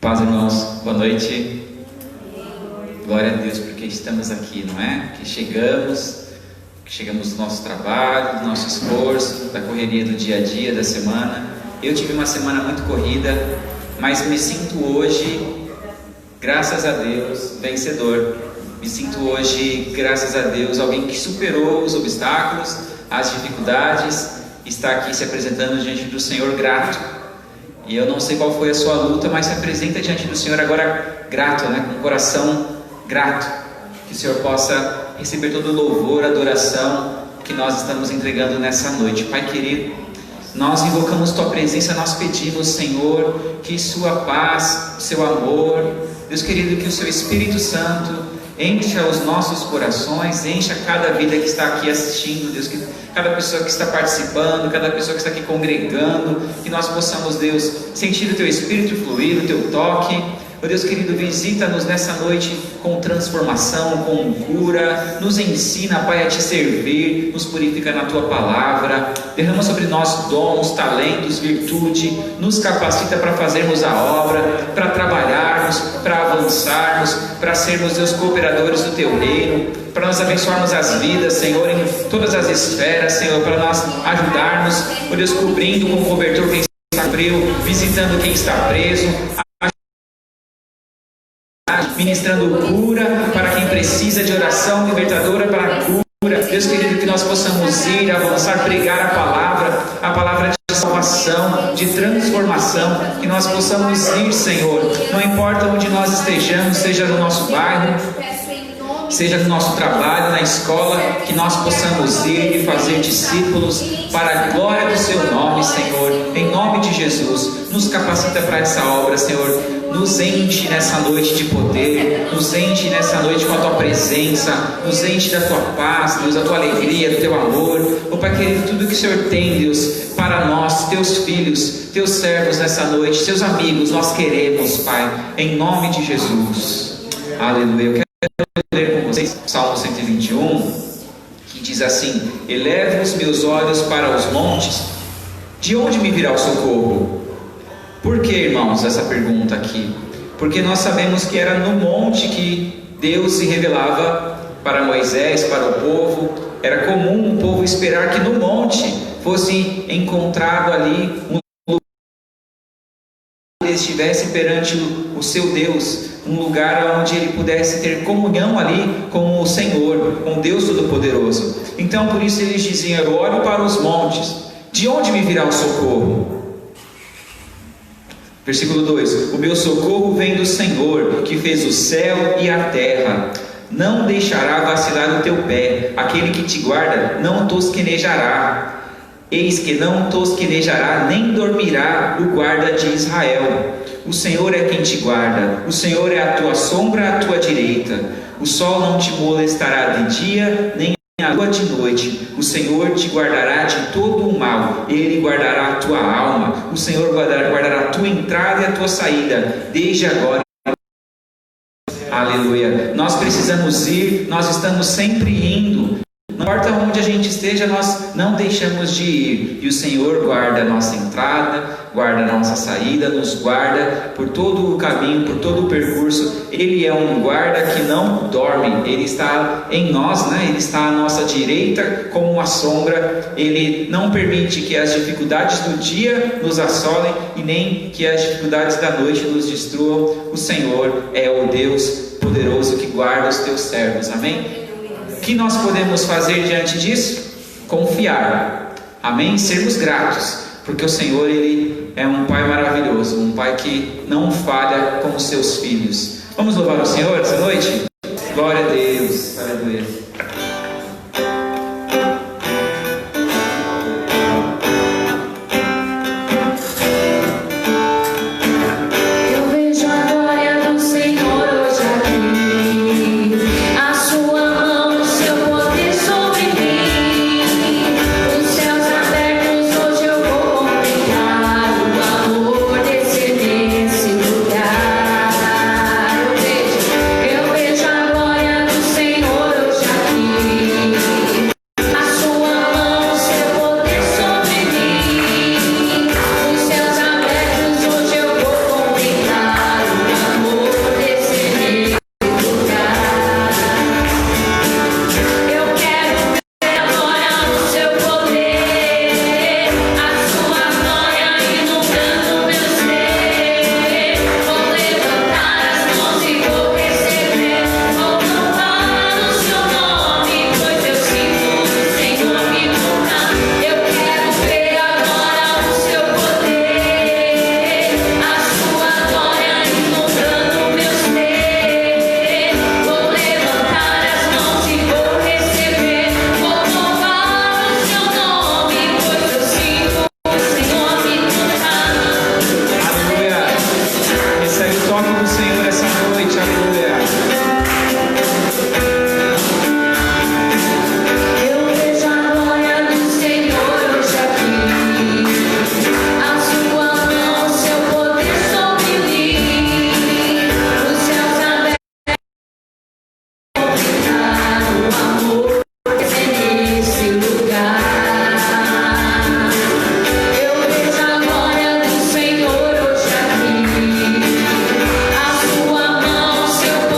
Paz, irmãos, boa noite. Glória a Deus porque estamos aqui, não é? Que chegamos do nosso trabalho, do nosso esforço, da correria do dia a dia, da semana. Eu tive uma semana muito corrida, mas me sinto hoje, graças a Deus, vencedor. Me sinto hoje, graças a Deus, alguém que superou os obstáculos, as dificuldades, está aqui se apresentando diante do Senhor grato. E eu não sei qual foi a sua luta, mas se apresenta diante do Senhor agora grato, com um coração grato. Que o Senhor possa receber todo o louvor, adoração que nós estamos entregando nessa noite. Pai querido, nós invocamos Tua presença, nós pedimos, Senhor, que Sua paz, Seu amor, Deus querido, que o Seu Espírito Santo encha os nossos corações, encha cada vida que está aqui assistindo, Deus, que cada pessoa que está participando, cada pessoa que está aqui congregando, que nós possamos, Deus, sentir o Teu Espírito fluir, o Teu toque. Oh Deus querido, visita-nos nessa noite com transformação, com cura, nos ensina, Pai, a Te servir, nos purifica na Tua palavra, derrama sobre nós dons, talentos, virtude, nos capacita para fazermos a obra, para trabalharmos, para avançarmos, para sermos, Deus, cooperadores do Teu reino, para nós abençoarmos as vidas, Senhor, em todas as esferas, Senhor, para nós ajudarmos, oh Deus, cobrindo com cobertor quem está frio, visitando quem está preso, ministrando cura para quem precisa de oração libertadora para a cura. Deus querido, que nós possamos ir, avançar, pregar a palavra de salvação, de transformação, que nós possamos ir, Senhor, não importa onde nós estejamos, seja no nosso bairro, seja no nosso trabalho, na escola, que nós possamos ir e fazer discípulos para a glória do Seu nome, Senhor, em nome de Jesus. Nos capacita para essa obra, Senhor, nos enche nessa noite de poder, nos enche nessa noite com a Tua presença, nos enche da Tua paz, Deus, da Tua alegria, do Teu amor. Oh Pai querido, tudo que o Senhor tem, Deus, para nós, Teus filhos, Teus servos nessa noite, Teus amigos, nós queremos, Pai, em nome de Jesus. Aleluia. Eu quero ler com vocês Salmo 121, que diz assim: elevo os meus olhos para os montes, de onde me virá o socorro? Por que, irmãos, essa pergunta aqui? Porque nós sabemos que era no monte que Deus se revelava para Moisés, para o povo. Era comum o povo esperar que no monte fosse encontrado ali um lugar onde ele estivesse perante o seu Deus, um lugar onde ele pudesse ter comunhão ali com o Senhor, com Deus Todo-Poderoso. Então, por isso eles diziam: eu olho para os montes, de onde me virá o socorro? Versículo 2: o meu socorro vem do Senhor, que fez o céu e a terra. Não deixará vacilar o teu pé, aquele que te guarda não tosquenejará. Eis que não tosquenejará, nem dormirá o guarda de Israel. O Senhor é quem te guarda, o Senhor é a tua sombra à tua direita. O sol não te molestará de dia, nem a lua de noite. O Senhor te guardará de todo o mal, Ele guardará a tua alma. O Senhor guardará a tua entrada e a tua saída, desde agora. Aleluia. Nós precisamos ir, nós estamos sempre indo. Não importa onde a gente esteja, nós não deixamos de ir. E o Senhor guarda a nossa entrada, guarda a nossa saída, nos guarda por todo o caminho, por todo o percurso. Ele é um guarda que não dorme. Ele está em nós, Ele está à nossa direita como uma sombra. Ele não permite que as dificuldades do dia nos assolem e nem que as dificuldades da noite nos destruam. O Senhor é o Deus poderoso que guarda os teus servos. Amém? O que nós podemos fazer diante disso? Confiar, amém? Sermos gratos, porque o Senhor, Ele é um Pai maravilhoso, um Pai que não falha com os seus filhos. Vamos louvar o Senhor essa noite? Glória a Deus, aleluia. Eu vejo a glória do Senhor hoje aqui. louva o Senhor essa noite, aleluia. Seu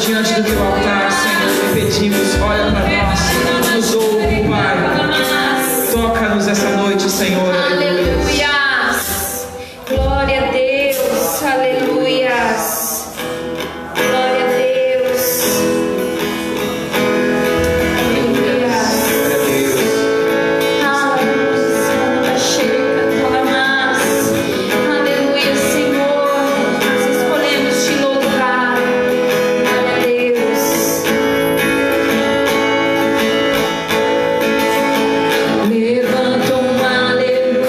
diante do teu altar, Senhor, e pedimos, olha para nós, nos ouve, Pai. Toca-nos essa noite, Senhor. Aleluia. Glória a Deus. Aleluia. Glória a Deus. Aleluia. Aleluia. Chega, Tomás. Aleluia, Senhor. Nós escolhemos te louvar. Glória a Deus. Levanta uma aleluia.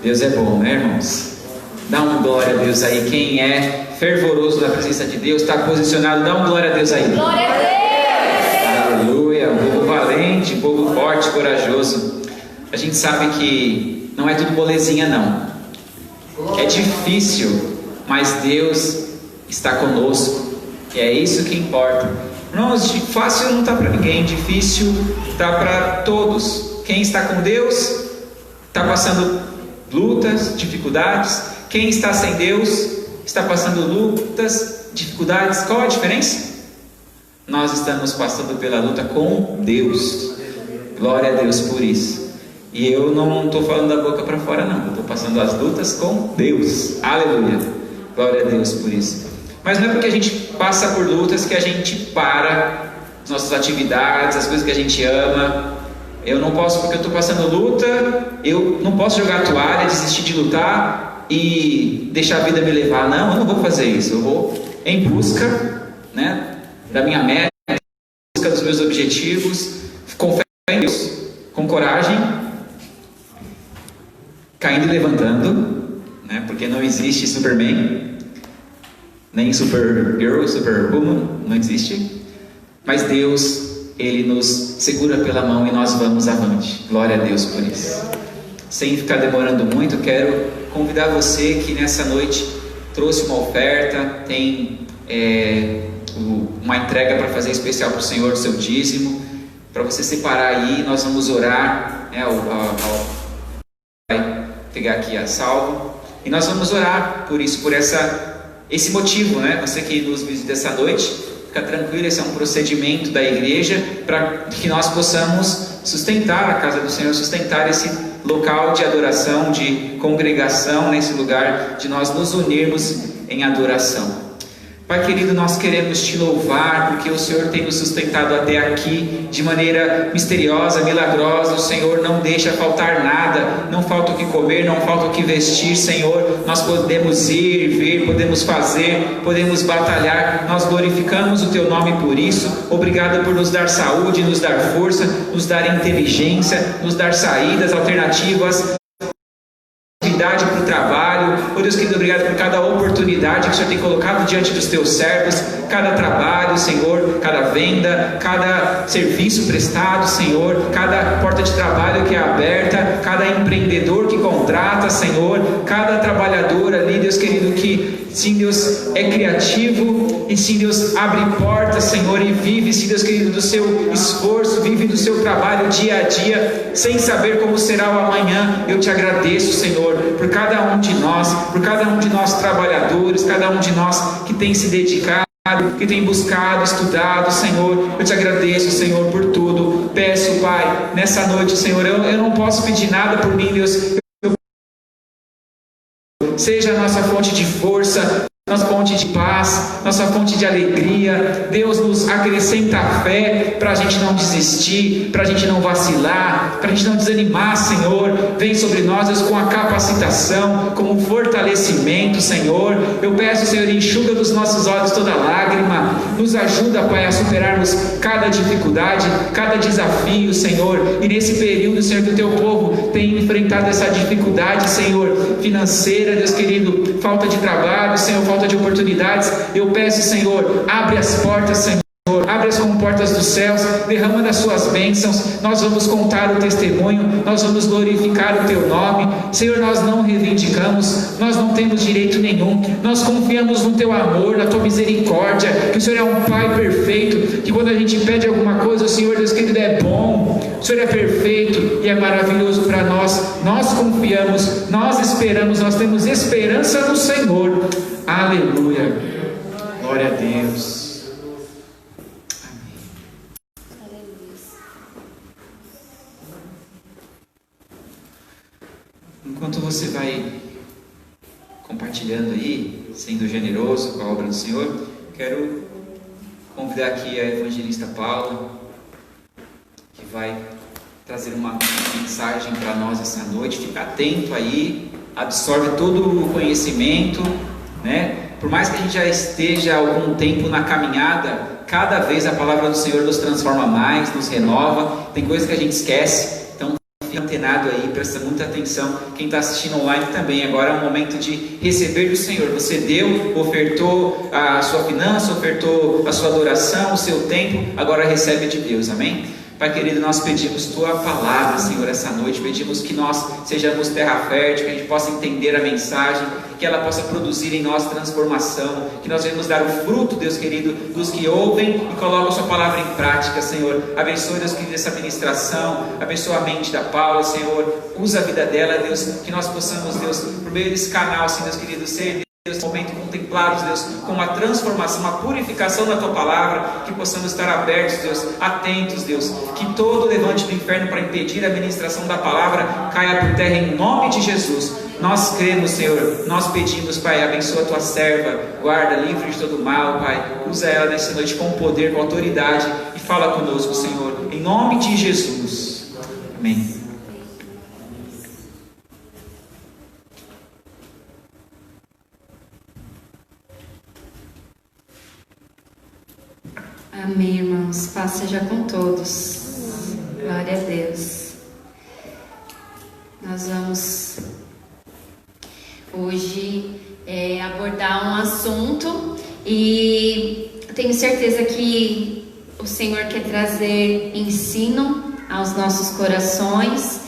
Deus é bom, né, irmãos? Dá um glória a Deus aí. Quem é fervoroso na presença de Deus, está posicionado, dá um glória a Deus aí. Glória a Deus! Aleluia, um povo valente, um povo forte, corajoso. A gente sabe que não é tudo molezinha não. É difícil, mas Deus está conosco. E é isso que importa. Irmãos, fácil não está para ninguém, difícil está para todos. Quem está com Deus está passando lutas, dificuldades. Quem está sem Deus está passando lutas, dificuldades. Qual a diferença? Nós estamos passando pela luta com Deus. Glória a Deus por isso. E eu não estou falando da boca para fora não. Eu estou passando as lutas com Deus. Aleluia. Glória a Deus por isso. Mas não é porque a gente passa por lutas que a gente para as nossas atividades, as coisas que a gente ama. Eu não posso, porque eu estou passando luta, eu não posso jogar a toalha, desistir de lutar e deixar a vida me levar. Não, eu não vou fazer isso. Eu vou em busca, né, da minha meta, em busca dos meus objetivos, com fé em Deus, com coragem, caindo e levantando, né, porque não existe Superman, nem Supergirl, Superwoman, não existe. Mas Deus, Ele nos segura pela mão e nós vamos avante. Glória a Deus por isso. Sem ficar demorando muito, quero convidar você que nessa noite trouxe uma oferta, tem uma entrega para fazer especial para o Senhor do seu dízimo, para você separar aí. Nós vamos orar, né, vai pegar aqui a salvo, e nós vamos orar por isso, por esse motivo, né? Você que nos visita essa noite, fica tranquilo, esse é um procedimento da igreja para que nós possamos sustentar a casa do Senhor, sustentar esse local de adoração, de congregação, nesse lugar de nós nos unirmos em adoração. Pai querido, nós queremos te louvar porque o Senhor tem nos sustentado até aqui de maneira misteriosa, milagrosa. O Senhor não deixa faltar nada, não falta o que comer, não falta o que vestir, Senhor. Nós podemos ir e vir, podemos fazer, podemos batalhar. Nós glorificamos o teu nome por isso. Obrigado por nos dar saúde, nos dar força, nos dar inteligência, nos dar saídas, alternativas, para o trabalho. Oh Deus querido, obrigado por cada oportunidade que o Senhor tem colocado diante dos teus servos, cada trabalho, Senhor, cada venda, cada serviço prestado, Senhor, cada porta de trabalho que é aberta, cada empreendedor que contrata, Senhor, cada trabalhador ali, Deus querido, que sim, Deus é criativo e sim, Deus abre portas, Senhor, e vive, sim, Deus querido, do seu esforço, vive do seu trabalho dia a dia, sem saber como será o amanhã. Eu te agradeço, Senhor, por cada um de nós trabalhadores, cada um de nós que tem se dedicado, que tem buscado, estudado, Senhor. Eu te agradeço, Senhor, por tudo. Peço, Pai, nessa noite, Senhor, eu não posso pedir nada por mim, Deus. Seja a nossa fonte de força, nossa fonte de paz, nossa fonte de alegria. Deus, nos acrescenta a fé para a gente não desistir, para a gente não vacilar, para a gente não desanimar, Senhor. Vem sobre nós, Deus, com a capacitação, com o fortalecimento, Senhor. Eu peço, Senhor, enxuga dos nossos olhos toda lágrima. Nos ajuda, Pai, a superarmos cada dificuldade, cada desafio, Senhor. E nesse período, Senhor, que o teu povo tem enfrentado essa dificuldade, Senhor, financeira, Deus querido, falta de trabalho, Senhor, falta de oportunidades. Eu peço, Senhor, abre as portas, Senhor, abre as comportas dos céus, derrama das suas bênçãos. Nós vamos contar o testemunho, nós vamos glorificar o teu nome, Senhor. Nós não reivindicamos, nós não temos direito nenhum, nós confiamos no teu amor, na tua misericórdia, que o Senhor é um Pai perfeito, que quando a gente pede alguma coisa, o Senhor, Deus querido, é bom, o Senhor é perfeito e é maravilhoso para nós. Nós confiamos, nós esperamos, nós temos esperança no Senhor. Aleluia, glória a Deus. Amém. Enquanto você vai compartilhando aí, sendo generoso com a obra do Senhor, quero convidar aqui a evangelista Paula, que vai trazer uma mensagem para nós essa noite. Fica atento aí, absorve todo o conhecimento, né? Por mais que a gente já esteja há algum tempo na caminhada, cada vez a palavra do Senhor nos transforma mais, nos renova. Tem coisas que a gente esquece, então fica antenado aí, presta muita atenção. Quem está assistindo online também, agora é um momento de receber do Senhor. Você deu, ofertou a sua finança, ofertou a sua adoração, o seu tempo, agora recebe de Deus, amém? Pai querido, nós pedimos Tua palavra, Senhor, essa noite. Pedimos que nós sejamos terra fértil, que a gente possa entender a mensagem, que ela possa produzir em nós transformação, que nós venhamos dar o fruto, Deus querido, dos que ouvem e colocam a Sua palavra em prática, Senhor. Abençoe, Deus querido, essa ministração, abençoa a mente da Paula, Senhor. Usa a vida dela, Deus, que nós possamos, Deus, por meio desse canal, Senhor, Deus querido, ser Deus, momento contemplados, Deus, com a transformação, a purificação da Tua palavra, que possamos estar abertos, Deus, atentos, Deus, que todo levante do inferno para impedir a ministração da palavra caia por terra em nome de Jesus. Nós cremos, Senhor, nós pedimos, Pai, abençoa a Tua serva, guarda, livre de todo mal, Pai, usa ela nessa noite com poder, com autoridade e fala conosco, Senhor, em nome de Jesus. Amém. Amém, irmãos. Paz seja com todos. Glória a Deus. Nós vamos hoje abordar um assunto e tenho certeza que o Senhor quer trazer ensino aos nossos corações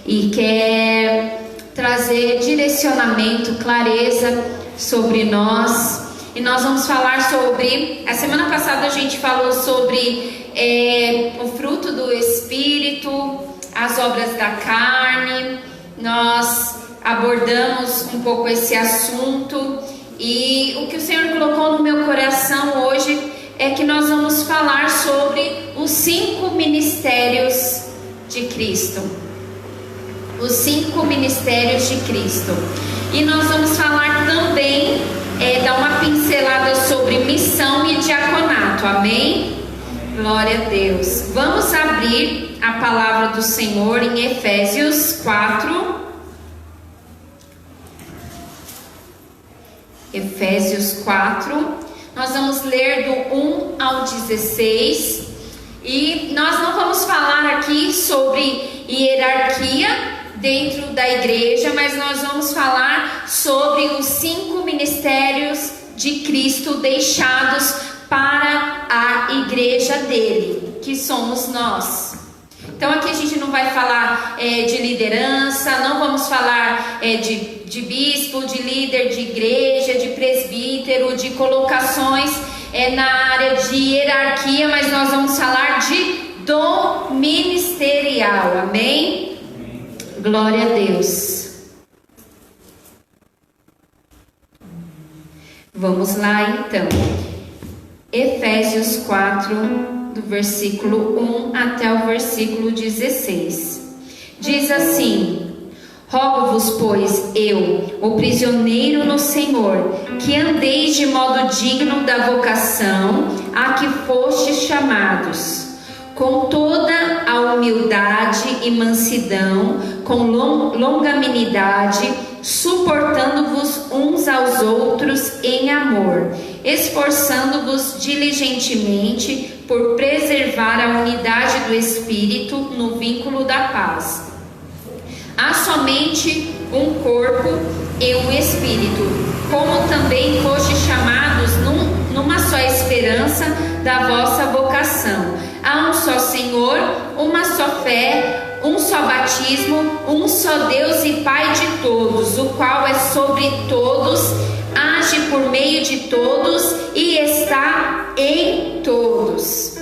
e quer trazer direcionamento, clareza sobre nós. E nós vamos falar sobre... A semana passada a gente falou sobre o fruto do Espírito, as obras da carne. Nós abordamos um pouco esse assunto. E o que o Senhor colocou no meu coração hoje é que nós vamos falar sobre os 5 ministérios de Cristo. Os 5 ministérios de Cristo. E nós vamos falar também... dar uma pincelada sobre missão e diaconato, amém? Glória a Deus. Vamos abrir a palavra do Senhor em Efésios 4. Efésios 4. Nós vamos ler do 1 ao 16. E nós não vamos falar aqui sobre hierarquia dentro da igreja, mas nós vamos falar sobre os 5 ministérios de Cristo deixados para a igreja dele, que somos nós. Então aqui a gente não vai falar de liderança, não vamos falar de bispo, de líder de igreja, de presbítero, de colocações na área de hierarquia, mas nós vamos falar de dom ministerial, amém? Glória a Deus. Vamos lá então. Efésios 4, do versículo 1 até o versículo 16. Diz assim: Rogo-vos, pois, eu, o prisioneiro no Senhor, que andeis de modo digno da vocação a que fostes chamados, com toda a humildade e mansidão, com longanimidade, suportando-vos uns aos outros em amor, esforçando-vos diligentemente por preservar a unidade do Espírito no vínculo da paz. Há somente um corpo e um Espírito, como também fostes chamados numa só esperança da vossa vocação. Há um só Senhor, uma só fé, um só batismo, um só Deus e Pai de todos, o qual é sobre todos, age por meio de todos e está em todos.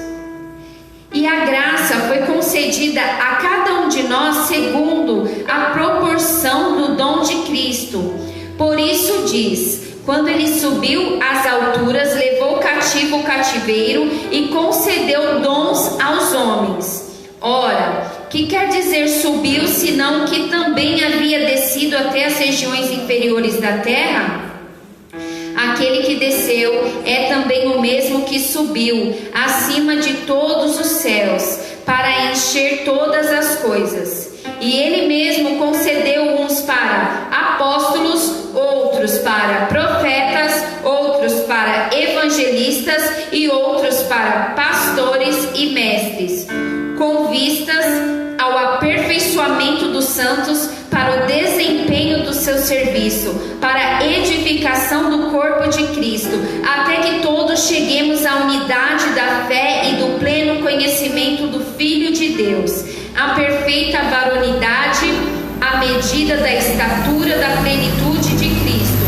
E a graça foi concedida a cada um de nós segundo a proporção do dom de Cristo. Por isso diz: quando ele subiu às alturas, levou cativo o cativeiro e concedeu dons aos homens. Ora, que quer dizer subiu, senão que também havia descido até as regiões inferiores da terra? Aquele que desceu é também o mesmo que subiu acima de todos os céus, para encher todas as coisas. E ele mesmo concedeu uns para apóstolos, outros para profetas, outros para evangelistas e outros para pastores e mestres, com vistas ao aperfeiçoamento serviço, para a edificação do corpo de Cristo, até que todos cheguemos à unidade da fé e do pleno conhecimento do Filho de Deus, à perfeita varonidade, à medida da estatura da plenitude de Cristo,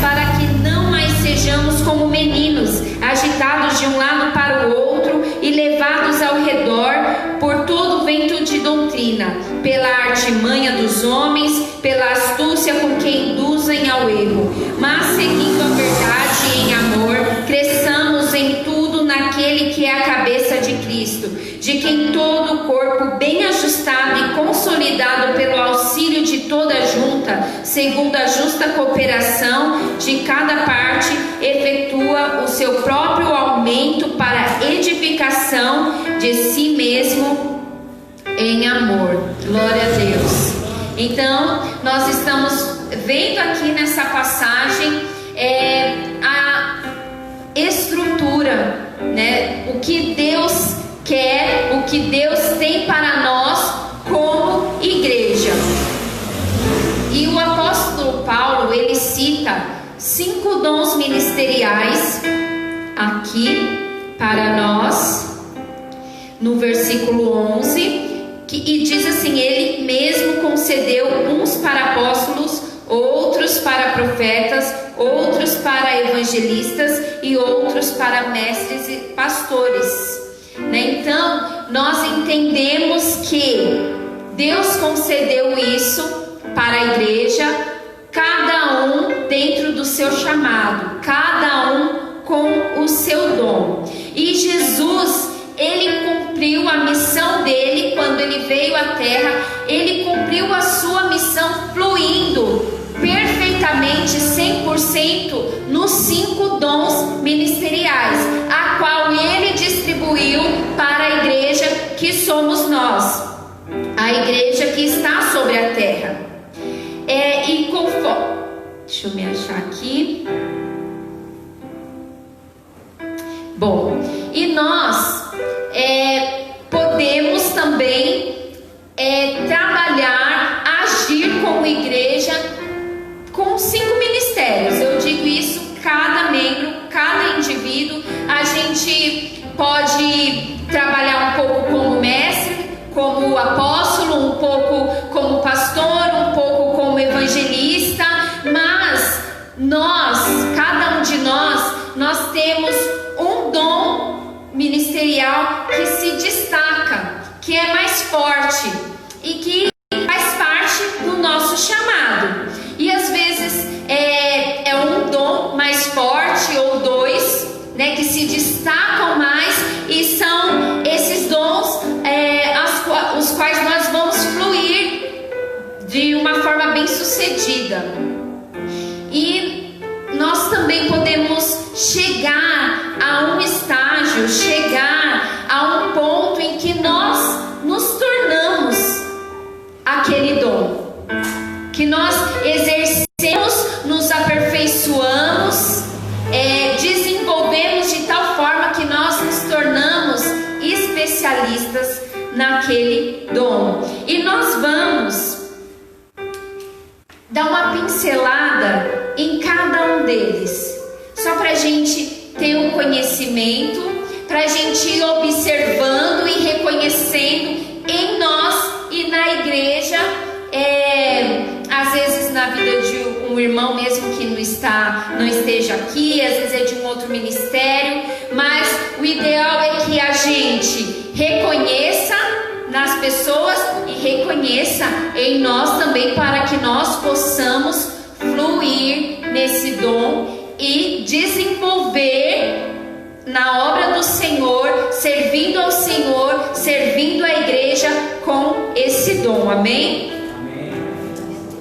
para que não mais sejamos como meninos, agitados de um lado para o outro e levados ao redor por todo vento de doutrina, pela artimanha dos homens, pela astúcia com que induzem ao erro, mas seguindo a verdade em amor, cresçamos em tudo naquele que é a cabeça de Cristo, de quem todo o corpo bem ajustado e consolidado pelo auxílio de toda a junta, segundo a justa cooperação de cada parte, efetua o seu próprio aumento para a edificação de si mesmo em amor. Glória a Deus. Então, nós estamos vendo aqui nessa passagem a estrutura, né? O que Deus quer, o que Deus tem para nós como igreja. E o apóstolo Paulo, ele cita 5 dons ministeriais aqui para nós, no versículo 11, e diz assim: ele mesmo concedeu uns para apóstolos, outros para profetas, outros para evangelistas e outros para mestres e pastores. Então, nós entendemos que Deus concedeu isso para a igreja, cada um dentro do seu chamado, cada um com o seu dom. E Jesus, ele cumpriu a missão dele quando ele veio à terra. Ele cumpriu a sua missão fluindo perfeitamente, 100% nos 5 dons ministeriais, a qual ele distribuiu para a igreja que somos nós, a igreja que está sobre a terra. E conforme, deixa eu me achar aqui. Bom, e nós podemos também trabalhar, agir como igreja com 5 ministérios. Eu digo isso, cada membro, cada indivíduo. A gente pode trabalhar um pouco como mestre, como apóstolo, um pouco como pastor, um pouco como evangelista, mas nós, cada um de nós temos um dom ministerial que se destaca, que é mais forte e que faz parte do nosso chamado. E às vezes é um dom mais forte ou 2, né, que se destacam mais, e são esses dons os quais nós vamos fluir de uma forma bem sucedida. E nós também podemos chegar a um estágio, chegar a um ponto em que nós nos tornamos aquele dom, que nós exercemos, nos aperfeiçoamos, desenvolvemos de tal forma que nós nos tornamos especialistas naquele dom. E nós vamos dar uma pincelada em cada um deles, só para a gente ter um conhecimento, para a gente ir observando e reconhecendo em nós e na igreja. Às vezes na vida de um irmão mesmo que não esteja aqui, às vezes é de um outro ministério, mas o ideal é que a gente reconheça nas pessoas e reconheça em nós também, para que nós possamos fluir nesse dom e desenvolver na obra do Senhor, servindo ao Senhor, servindo a igreja com esse dom. Amém? Amém.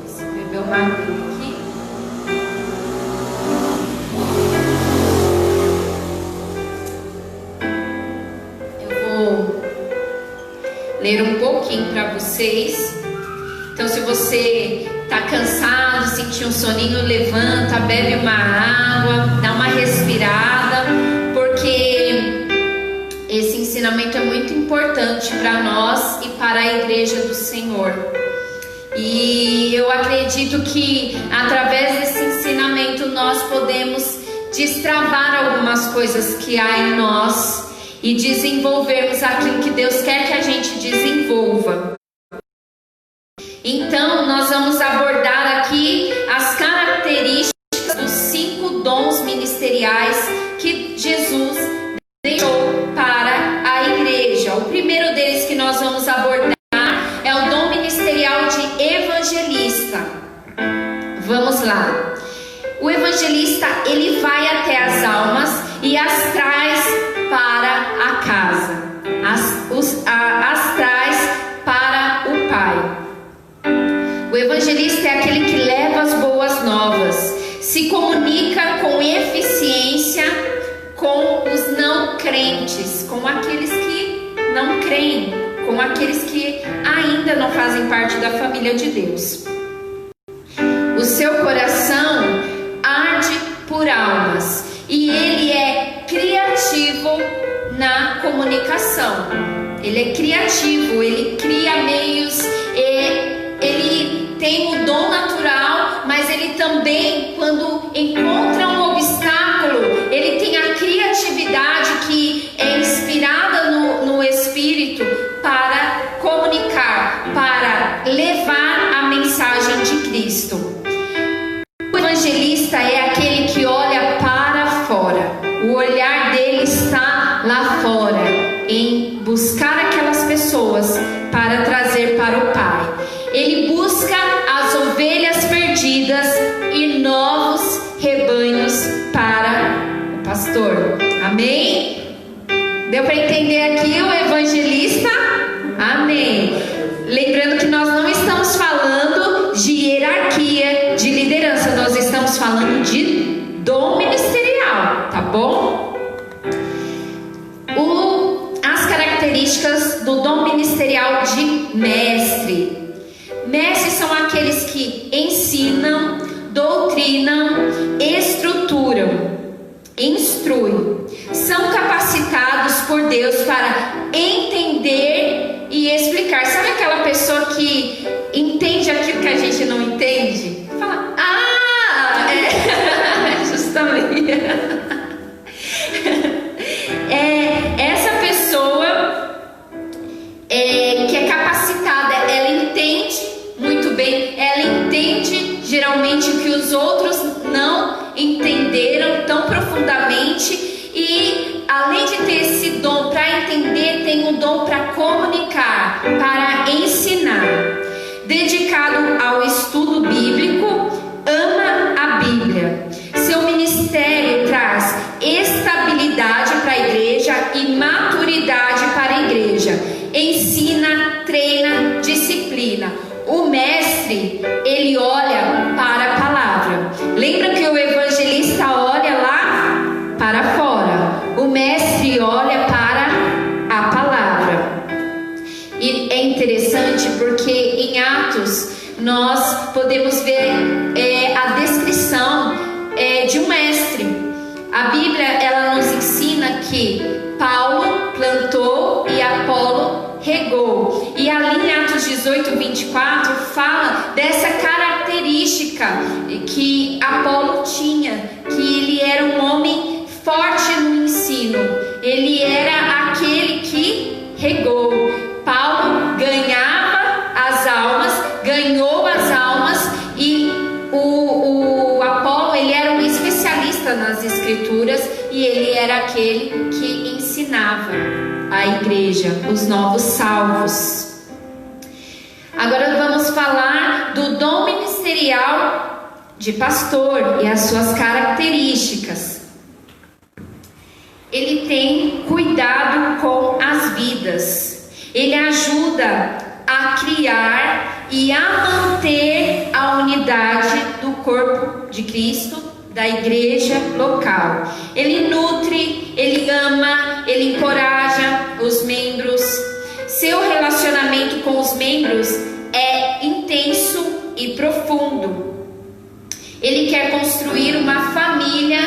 Deixa eu beber uma água aqui. Eu vou ler um pouquinho para vocês. Então, se você está cansado, sentir um soninho, levanta, bebe uma água, dá uma respirada, porque esse ensinamento é muito importante para nós e para a igreja do Senhor. E eu acredito que através desse ensinamento nós podemos destravar algumas coisas que há em nós e desenvolvermos aquilo que Deus quer que a gente desenvolva. Então, nós vamos abordar aqui as características dos 5 dons ministeriais que Jesus deixou para a igreja. O primeiro deles que nós vamos abordar é o dom ministerial de evangelista. Vamos lá. O evangelista, ele vai até as almas e as traz para a casa, as traz para o Pai. O evangelista é aquele que leva as boas novas, se comunica com eficiência com os não crentes, com aqueles que não creem, com aqueles que ainda não fazem parte da família de Deus. O seu coração arde por almas e ele é criativo na comunicação. Ele é criativo, ele cria meios, ele tem o dom natural, mas ele também, quando encontra um obstáculo, ele tem a criatividade que é inspirada no Espírito para comunicar, para levar a mensagem de Cristo. O evangelista é aquele que olha para fora. O olhar dele está lá fora, em buscar aquelas pessoas para trazer para o Pai. Ele busca as ovelhas perdidas e novos rebanhos para o pastor. Amém? Deu para entender aqui o evangelista? Amém. Lembrando que nós não estamos falando de hierarquia, de liderança, nós estamos falando de dom ministerial, tá bom? As características do dom ministerial de mestre. Mestres são aqueles que ensinam, doutrinam, estruturam, instruem. São capacitados por Deus para entender e explicar. Sabe aquela pessoa que entende aquilo que a gente não entende? Fala, justamente. Essa pessoa que é capacitada, ela entende muito bem, ela entende geralmente o que os outros não entenderam tão profundamente, e além de ter esse dom para entender, tem o dom para comunicar, para ensinar. Dedicado ao estudo bíblico, ama a Bíblia. Seu ministério traz estabilidade para a igreja e maturidade para a igreja. Ensina, treina, disciplina. O mestre, ele olha para a palavra. Lembra que o evangelista olha lá para fora. O mestre olha para a palavra. E é interessante porque em Atos nós podemos ver a descrição de um mestre. A Bíblia, ela nos ensina que Paulo plantou e Apolo regou. E ali em Atos 18, 24 fala dessa característica que Apolo tinha, que ele era um homem forte no ensino. Ele era aquele que regou. Paulo ganhava as almas, ganhou as almas, e o Apolo, ele era um especialista nas escrituras e ele era aquele que ensinava a igreja, os novos salvos. Agora vamos falar do dom ministerial de pastor e as suas características. Ele tem cuidado com as vidas. Ele ajuda a criar e a manter a unidade do corpo de Cristo, da igreja local. Ele nutre, ele ama, ele encoraja os membros. Seu relacionamento com os membros é intenso e profundo. Ele quer construir uma família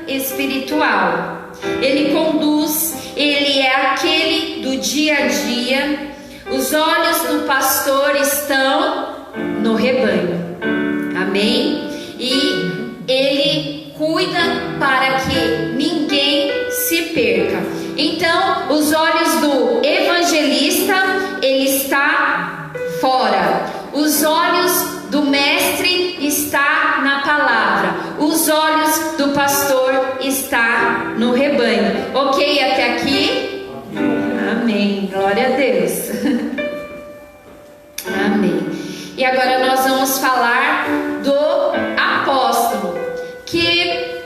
espiritual. Ele conduz, ele é aquele do dia a dia. Os olhos do pastor estão no rebanho. Amém? E Ele cuida para que ninguém se perca. Então, os olhos do evangelista, ele está fora. Os olhos do mestre está na palavra. Os olhos do pastor está no rebanho. Ok até aqui? Amém. Glória a Deus. Amém. E agora nós vamos falar do apóstolo, que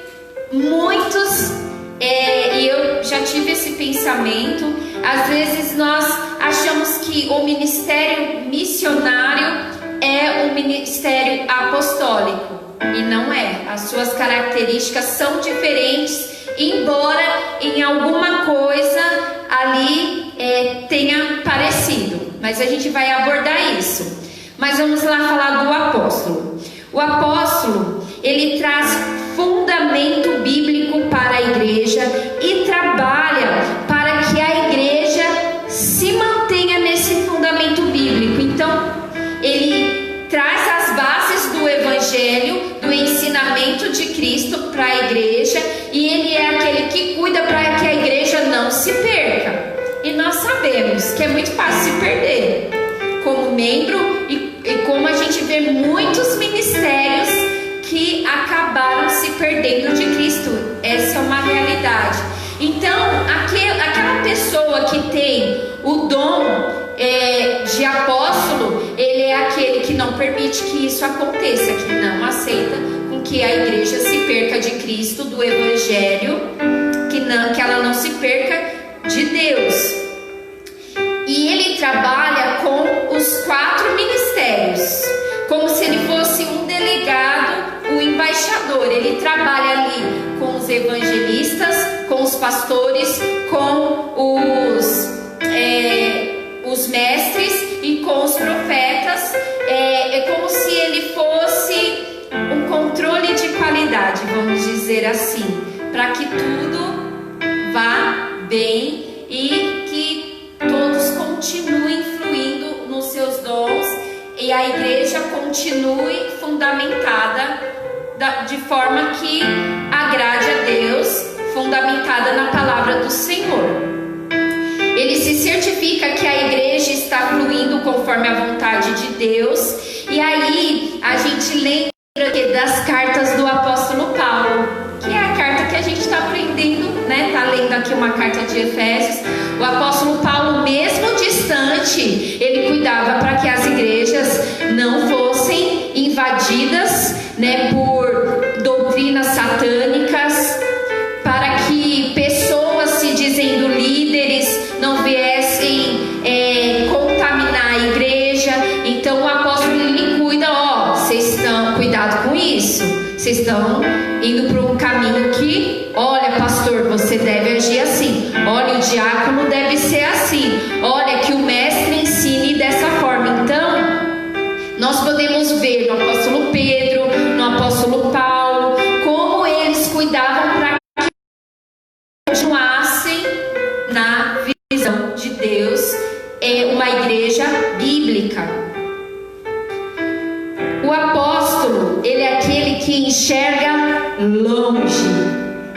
muitos, e eu já tive esse pensamento, às vezes nós achamos que o ministério missionário é um ministério apostólico, e não é. As suas características são diferentes, embora em alguma coisa ali tenha parecido, mas a gente vai abordar isso. Mas vamos lá falar do apóstolo. O apóstolo, ele traz fundamento bíblico para a igreja e trabalha para que a igreja se mantenha nesse fundamento bíblico. Então, ele traz as bases do evangelho, do ensinamento de Cristo para a igreja, e ele é aquele que cuida para que a igreja não se perca. E nós sabemos que é muito fácil se perder como membro, e como a gente vê muitos ministérios que acabaram se perdendo de Cristo. Essa é uma realidade. Então, aquela pessoa que tem o dom de apóstolo, ele é aquele que não permite que isso aconteça, que não aceita com que a igreja se perca de Cristo, do evangelho, que ela não se perca de Deus. E ele trabalha com os 4 ministérios, como se ele fosse um delegado, um embaixador. Ele trabalha ali com os evangelistas, com os pastores, com os mestres e com os profetas. É como se ele fosse um controle de qualidade, vamos dizer assim, para que tudo vá bem e que todos continuem fluindo nos seus dons e a igreja continue fundamentada de forma que agrade a Deus, fundamentada na palavra do Senhor. Ele se certifica que a igreja está fluindo conforme a vontade de Deus. E aí a gente lembra das cartas do apóstolo Paulo, que é a carta que a gente está aprendendo, né? Está lendo aqui uma carta de Efésios. O apóstolo Paulo, mesmo distante, ele cuidava para que as igrejas não fossem invadidas, né, por doutrinas satânicas, para que pessoas se dizendo líderes não viessem contaminar a igreja. Então o apóstolo, ele cuida, vocês estão, cuidado com isso, vocês estão indo para um caminho que, olha, pastor, você deve agir assim, olha, o diácono deve ser assim, olha, que o mestre ensine dessa forma. Então nós podemos ver no apóstolo Pedro, no apóstolo Paulo, como eles cuidavam para que continuassem na visão de Deus, uma igreja bíblica. O apóstolo, ele é aquele que enxerga longe,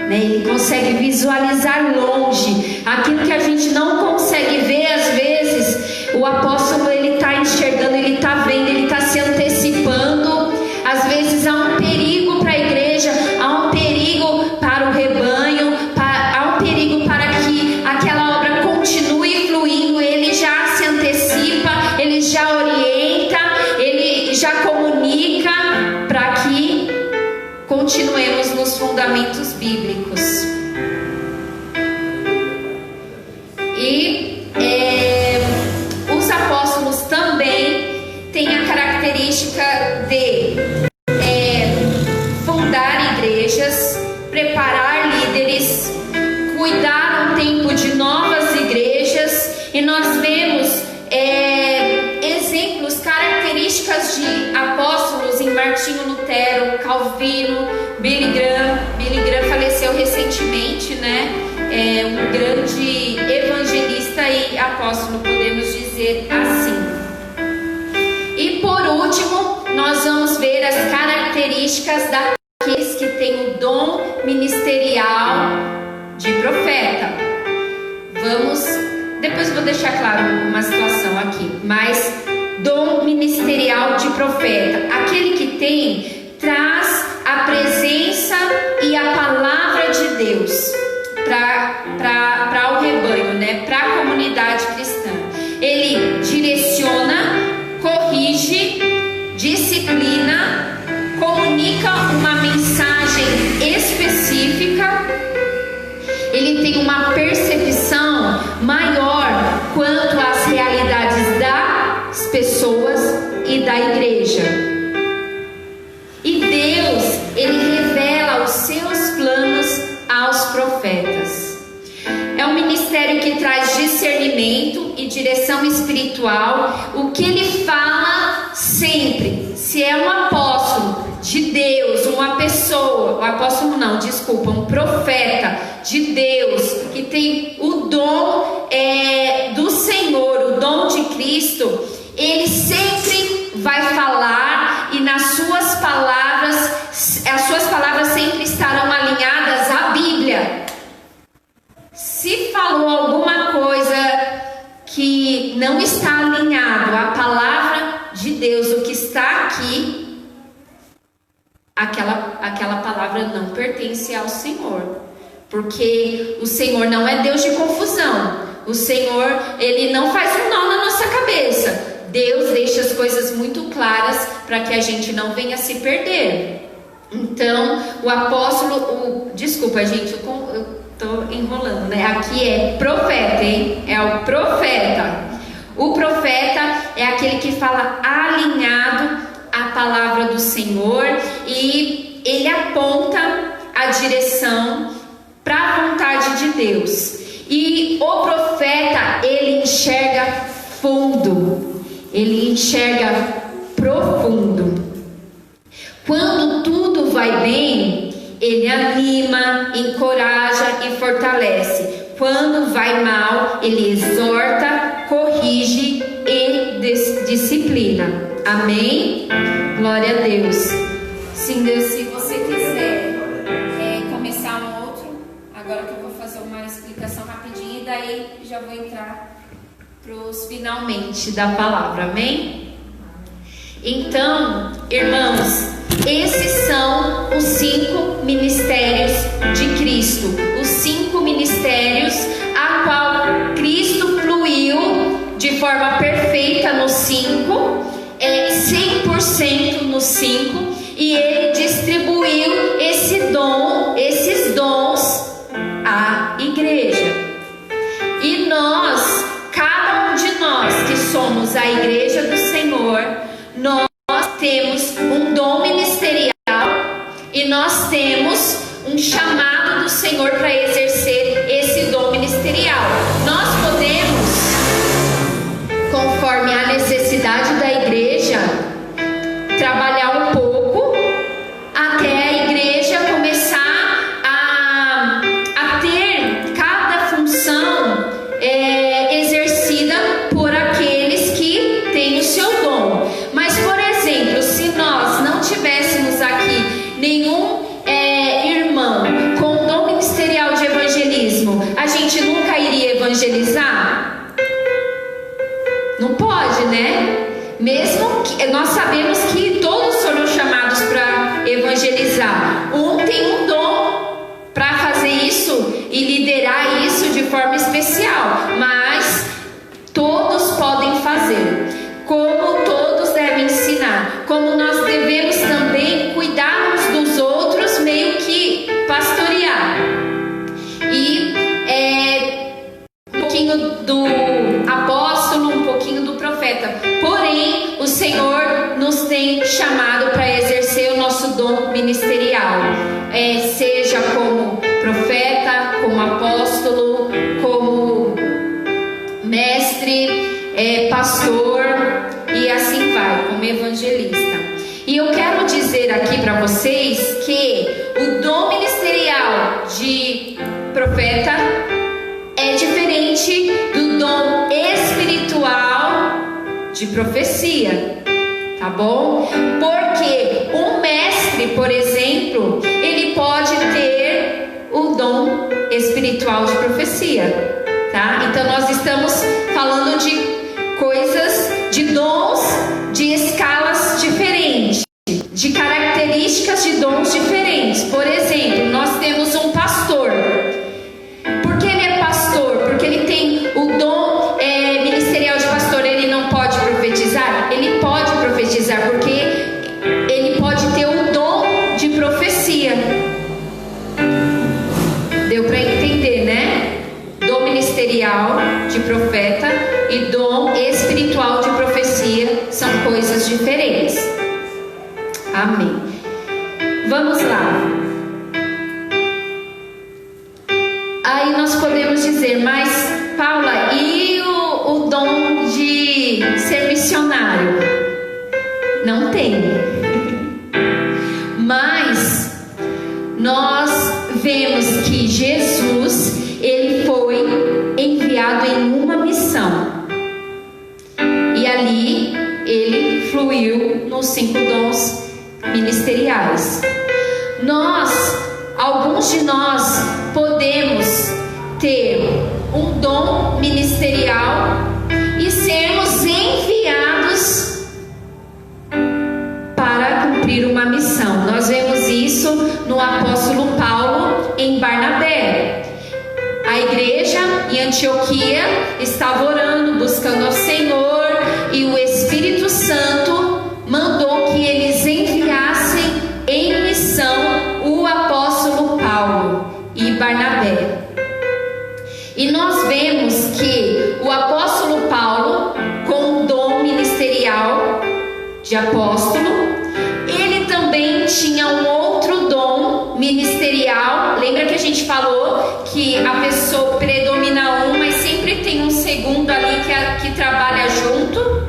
né? Ele consegue visualizar longe aquilo que a gente não consegue ver. Às vezes o apóstolo, ele está enxergando, ele está vendo, ele está se antecipando. Às vezes há um perigo para a igreja, há um perigo para o rebanho, há um perigo para que aquela obra continue fluindo. Ele já se antecipa, ele já orienta, ele já comunica para que continuemos nos fundamentos bíblicos. E os apóstolos também têm a característica de fundar igrejas, preparar líderes, cuidar um tempo de novas igrejas. E nós vemos exemplos, características de apóstolos em Martinho Lutero, Calvino, Billy Graham. Billy Graham faleceu recentemente, né? Um grande evangelista e apóstolo, podemos dizer assim. E por último, características daqueles que têm o dom ministerial de profeta. Depois vou deixar claro uma situação aqui, mas dom ministerial de profeta, aquele que tem, traz a presença e a palavra de Deus para o rebanho, né? Para a comunidade cristã. Ele direciona, corrige, disciplina, comunica uma mensagem específica. Ele tem uma percepção maior quanto às realidades das pessoas e da igreja. E Deus, ele revela os seus planos aos profetas. É um ministério que traz discernimento e direção espiritual. O que ele fala sempre, se é um apóstolo de Deus, uma pessoa, um profeta de Deus, que tem o dom do Senhor, o dom de Cristo, ele sempre vai falar, e nas suas palavras, as suas palavras sempre estarão alinhadas à Bíblia. Se falou alguma coisa que não está alinhado à palavra de Deus, o que está aqui, aquela palavra não pertence ao Senhor, porque o Senhor não é Deus de confusão. O Senhor, ele não faz um nó na nossa cabeça. Deus deixa as coisas muito claras para que a gente não venha se perder. Então, o apóstolo, desculpa gente, eu tô enrolando, né? Aqui é profeta, hein? É o profeta. O profeta é aquele que fala alinhado à palavra do Senhor, e ele aponta a direção para a vontade de Deus. E o profeta, ele enxerga fundo, ele enxerga profundo. Quando tudo vai bem, ele anima, encoraja e fortalece. Quando vai mal, ele exorta, corrige e disciplina. Amém? Glória a Deus. Sim, Deus, se você quiser começar um outro, agora que eu vou fazer uma explicação rapidinho, e daí já vou entrar para os finalmente da palavra. Amém? Então, irmãos, esses são os 5 ministérios de Cristo, os 5 ministérios a qual Cristo fluiu de forma perfeita nos 5, 100% nos 5, e ele distribuiu esses dons à igreja. E nós, cada um de nós que somos a igreja do Senhor, nós temos um dom ministerial e nós temos um chamado do Senhor para exercer esse dom ministerial. Nós podemos, conforme a necessidade da igreja, trabalhar um pouco até a igreja começar a ter cada função exercida por aqueles que têm o seu dom. Mas, por exemplo, se nós não tivéssemos aqui nenhum irmão com dom ministerial de evangelismo, a gente nunca iria evangelizar? Não pode, né? Mesmo que nós sabemos que todos foram chamados para evangelizar, tem um dom para fazer isso e liderar isso de forma especial, mas todos podem fazer, como todos devem ensinar, como nós devemos também cuidar uns dos outros, meio que pastorear. E um pouquinho do apóstolo, um pouquinho do profeta. Porém, o Senhor nos tem chamado para exercer o nosso dom ministerial, seja como profeta, como apóstolo, como mestre, pastor, e assim vai, como evangelista. E eu quero dizer aqui para vocês que o dom ministerial de profeta é diferente do dom espiritual de profecia, tá bom? Porque um mestre mestre, por exemplo, ele pode ter o dom espiritual de profecia, tá? Então nós estamos falando de coisas, de dons, de escalas diferentes, de características de dons diferentes. Por exemplo, nós temos um pastor. Por que ele é pastor? Porque ele tem o dom ministerial de pastor. Ele não pode profetizar? Ele pode profetizar, porque ele pode ter o dom de profecia. Deu para entender, né? Dom ministerial de profeta e dom espiritual de profecia são coisas diferentes. Amém. Vamos lá. Aí nós podemos dizer, mas Paula, e o dom de ser missionário? Não tem. Mas nós vemos que Jesus, ele foi enviado em uma missão. E ali ele fluiu nos 5 dons ministeriais. Alguns de nós podemos ter um dom ministerial e sermos enviados para cumprir uma missão. Nós vemos isso no apóstolo Paulo em Barnabé. A igreja em Antioquia estava orando, buscando ao Senhor, e o Espírito Santo mandou que eles enviassem em missão o apóstolo Paulo e Barnabé. E nós vemos que o apóstolo Paulo, com o dom ministerial de apóstolo, ele também tinha um outro dom ministerial. Lembra que a gente falou que a pessoa predomina um, mas sempre tem um segundo ali que trabalha junto?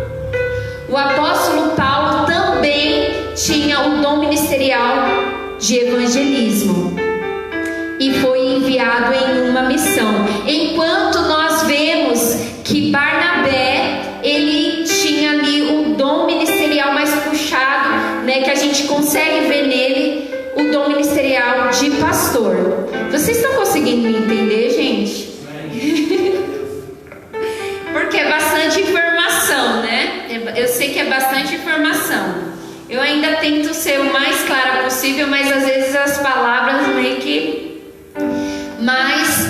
O apóstolo Paulo também tinha o dom ministerial de evangelismo e foi enviado em uma missão. Enquanto nós vemos que Barnabé, ele tinha ali o dom ministerial mais puxado, né, que a gente consegue ver nele o dom ministerial de pastor. Vocês estão conseguindo me entender, gente? Porque é bastante informação, né? Eu sei que é bastante informação. Eu ainda tento ser o mais clara possível, mas às vezes as palavras meio que... Mas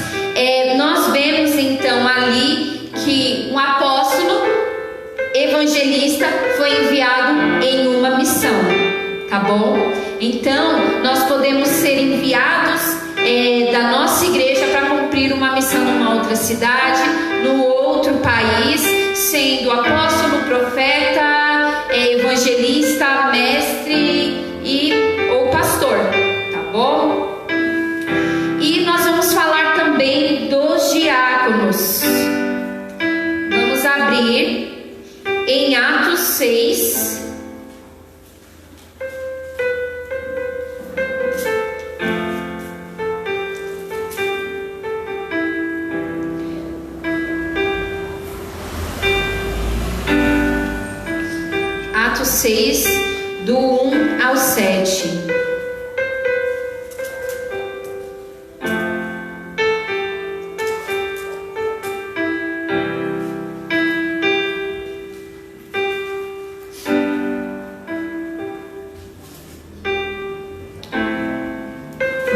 nós vemos então ali que um apóstolo evangelista foi enviado em uma missão, tá bom? Então nós podemos ser enviados da nossa igreja para cumprir uma missão numa outra cidade, no outro país, sendo apóstolo, profeta, evangelista, mestre ou pastor, tá bom? E nós vamos falar também dos diáconos. Vamos abrir em Atos 6. Atos 6, do 1 ao 7.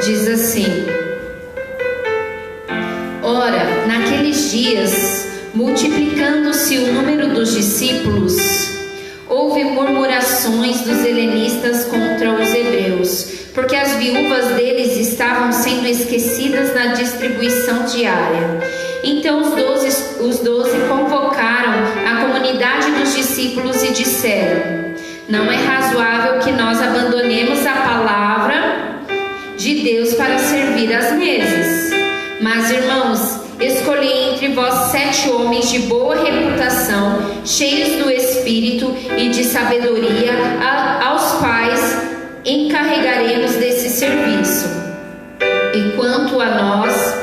Diz assim: Ora, naqueles dias, multiplicando-se o número dos discípulos, houve murmurações dos helenistas contra os hebreus, porque as viúvas deles estavam sendo esquecidas na distribuição diária. Então os doze convocaram a comunidade dos discípulos e disseram: Não é razoável que nós abandonemos a palavra de Deus para servir às mesas. Mas, irmãos, escolhi entre vós 7 homens de boa reputação, cheios do Espírito e de sabedoria, aos quais encarregaremos desse serviço. E quanto a nós,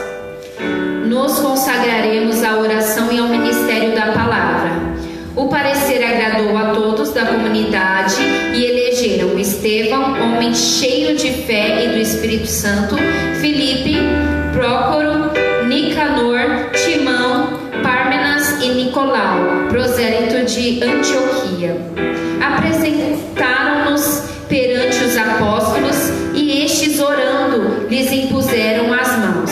nos consagraremos à oração e ao ministério da palavra. O parecer agradou a todos da comunidade e elegeram Estevão, homem cheio de fé e do Espírito Santo, Filipe, Prócoro, Nicanor, Timão, Pármenas e Nicolau, prosélito de Antioquia. Apresentaram-nos perante os apóstolos e estes, orando, lhes impuseram as mãos.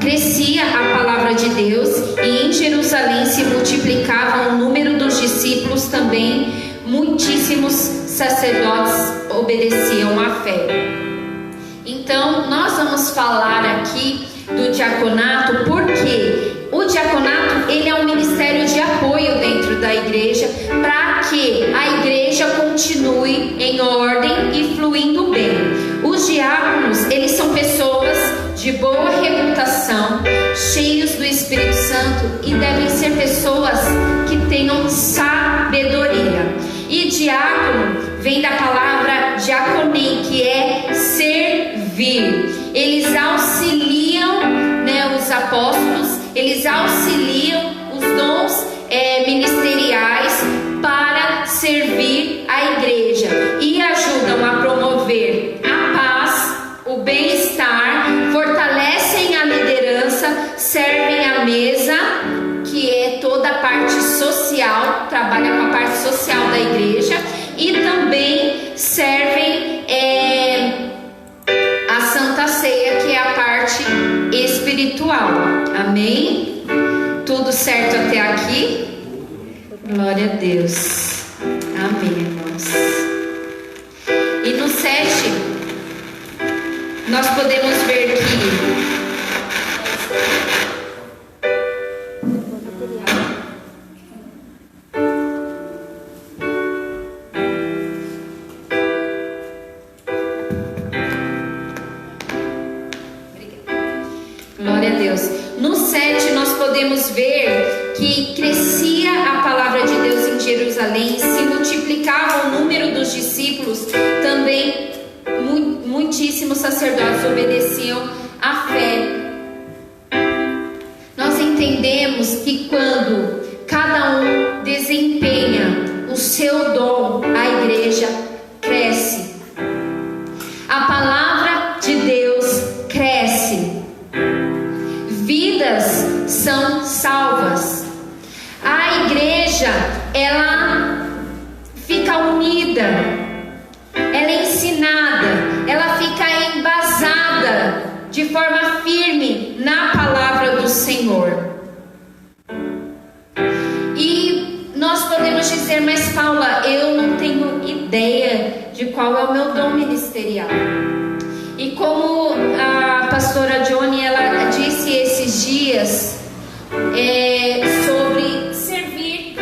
Crescia a palavra de Deus e em Jerusalém se multiplicava o número dos discípulos também. Muitíssimos sacerdotes obedeciam à fé. Então, nós vamos falar aqui do diaconato, porque o diaconato, ele é um ministério de apoio dentro da igreja, para que a igreja continue em ordem e fluindo bem. Os diáconos, eles são pessoas de boa reputação, cheios do Espírito Santo, e devem ser pessoas que tenham sabedoria. E diácono vem da palavra diaconei, que é servir. Eles auxiliam, os apóstolos, eles auxiliam os dons ministeriais para servir a igreja e ajudam a promover a paz, o bem-estar, fortalecem a liderança, servem a mesa, que é toda a parte social, trabalha com a parte social da igreja, e também servem a Santa Ceia, que é a parte espiritual. Amém? Tudo certo até aqui? Glória a Deus. Amém, irmãos. E no 7, nós podemos ver que glória a Deus. No 7 nós podemos ver que crescia a palavra de Deus em Jerusalém, se multiplicava o número dos discípulos, também muitíssimos sacerdotes obedeciam à fé. Nós entendemos que quando cada um desempenha o seu dom, a igreja cresce. A palavra de Deus cresce. Vidas são salvas. A igreja, ela fica unida, ela é ensinada, ela fica embasada de forma firme na palavra do Senhor. E nós podemos dizer, mas Paula, eu não tenho ideia de qual é o meu dom ministerial. E como a pastora Johnny, ela disse esses dias sobre servir,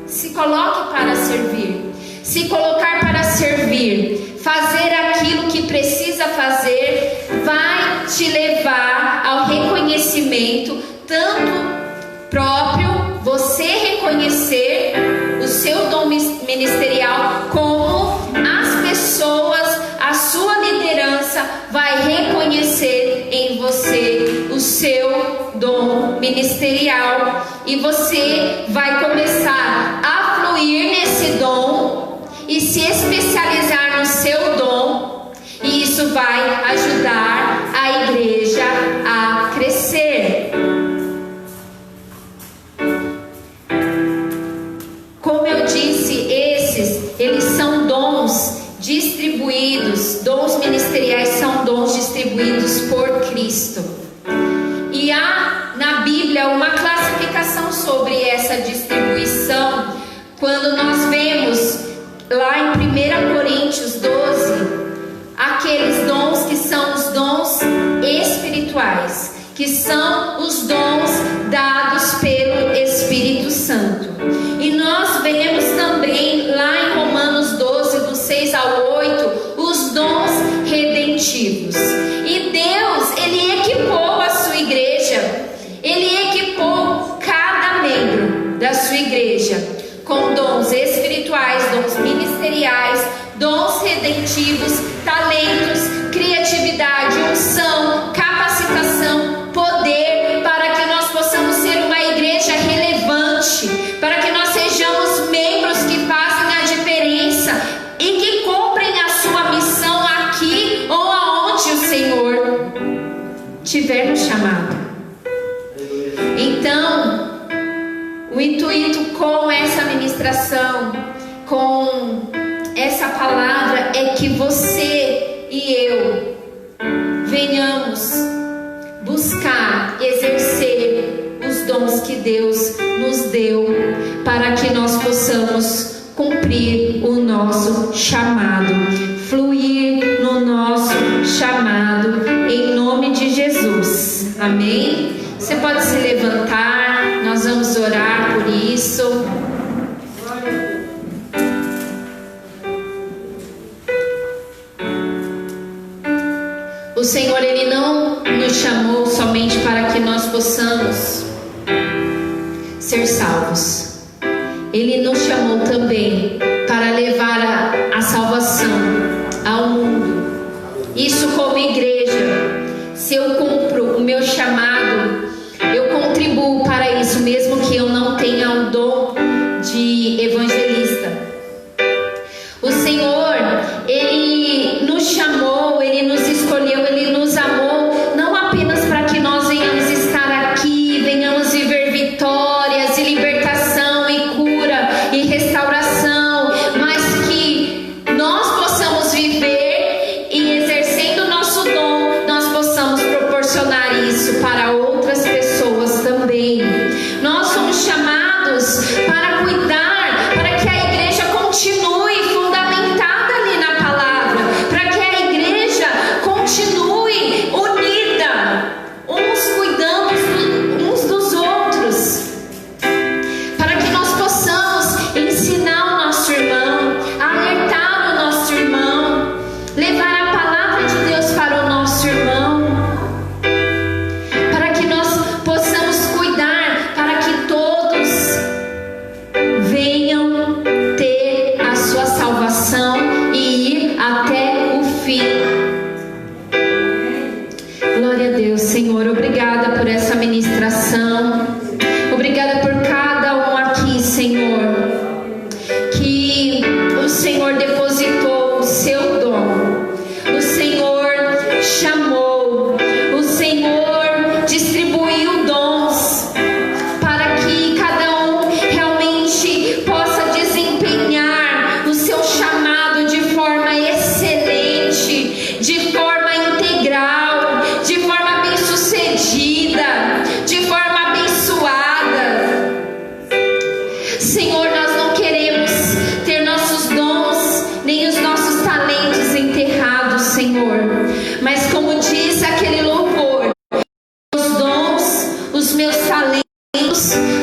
se coloque para servir, se colocar para servir, fazer aquilo que precisa fazer, vai te levar ao reconhecimento, tanto próprio, você reconhecer o seu dom ministerial, como as pessoas, a sua liderança vai reconhecer em você o seu dom ministerial, e você vai começar a fluir nesse dom e se especializar no seu dom, e isso vai ajudar a igreja a crescer. Como eu disse, eles são dons distribuídos, dons ministeriais são dons distribuídos por Cristo. E há na Bíblia uma classificação sobre essa distribuição, quando nós vemos lá em 1 Coríntios 12, aqueles dons que são os dons espirituais, que são os dons dados pelo Espírito Santo. E nós vemos também lá em Romanos 12, do 6 ao 8, os dons redentivos. E Deus, Ele equipou a sua igreja, Ele equipou cada membro da sua igreja com dons espirituais, dons ministeriais, dons redentivos, talentos, criatividade, tiver no chamado. Então, o intuito com essa ministração, com essa palavra, é que você e eu venhamos buscar exercer os dons que Deus nos deu, para que nós possamos cumprir o nosso chamado, fluir no nosso chamado, em nome de Jesus. Amém? Você pode se levantar, nós vamos orar por isso. O Senhor, Ele não nos chamou somente para que nós possamos ser salvos. Ele nos chamou também para levar a salvação ao mundo. Isso como igreja. Se eu cumpro o meu chamado, eu contribuo para isso, mesmo que eu não tenha o dom de evangelista. O Senhor, Ele nos chamou, Ele nos escolheu, Ele nos amou, não apenas para que nós venhamos estar aqui, venhamos viver vitórias e libertação e cura e restauração, mas que nós possamos viver e, exercendo o nosso dom, nós possamos proporcionar isso para outras pessoas também. Nós somos chamados para cuidar, para que a igreja continue fundamentada ali na palavra, para que a igreja continue unida, uns cuidando uns dos outros, para que nós possamos ensinar o nosso irmão, alertar o nosso irmão, levar a palavra de Deus para o nosso irmão, para que nós possamos cuidar, para que todos venham ter a sua salvação e ir até o fim. Glória a Deus, Senhor. Obrigada por essa ministração. Obrigada por cada um aqui, Senhor, que o Senhor depositou o seu dom, o Senhor chamou, o Senhor distribuiu dons, para que cada um realmente possa desempenhar o seu chamado de forma excelente, de forma integral, de forma bem-sucedida, de forma abençoada. Senhor, nós não queremos ter nossos dons nem os nossos talentos enterrados, Senhor, mas como diz aquele louvor, os dons, os meus talentos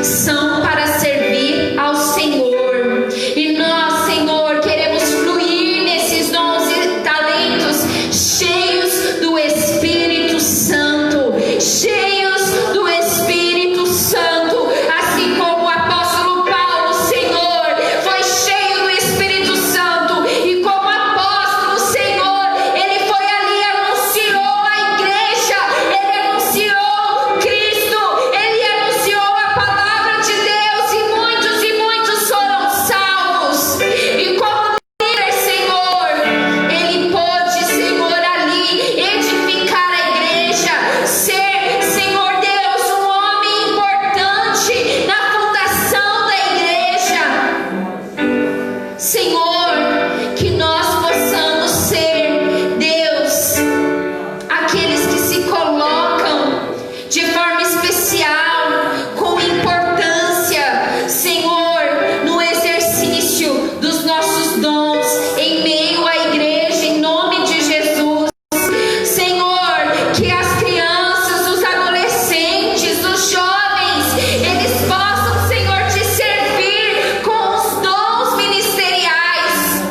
são para servir ao Senhor. E nós, Senhor, queremos fluir nesses dons e talentos cheios do Espírito Santo, cheios do Espírito Santo, assim como o apóstolo Paulo, Senhor, foi cheio do Espírito Santo, e como apóstolo, Senhor, ele foi ali, anunciou a igreja, ele anunciou Cristo, ele anunciou a palavra de Deus, e muitos foram salvos. E como líder, Senhor, ele pôde, Senhor, ali edificar a igreja, ser, Senhor Deus, um homem importante na fundação da igreja. Senhor, que nós possamos ser, Deus, aqueles que se colocam de forma especial, com importância, Senhor, no exercício dos nossos dons em meio à igreja, em nome de Jesus. Senhor, que as crianças, os adolescentes, os jovens, eles possam, Senhor, te servir com os dons ministeriais.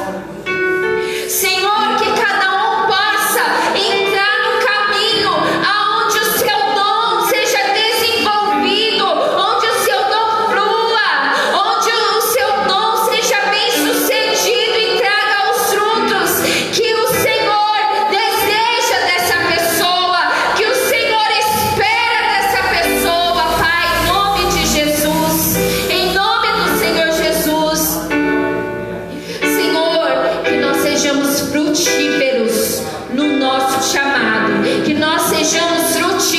Senhor, que cada um possa entrar no caminho aonde o seu dom seja desenvolvido, onde o seu dom flua, onde o seu dom seja bem sucedido e traga os frutos que o Senhor deseja dessa pessoa, que o Senhor espera dessa pessoa, Pai, em nome de Jesus, em nome do Senhor Jesus. Senhor, que nós sejamos frutíferos no nosso chamado, que nós sejamos frutíferos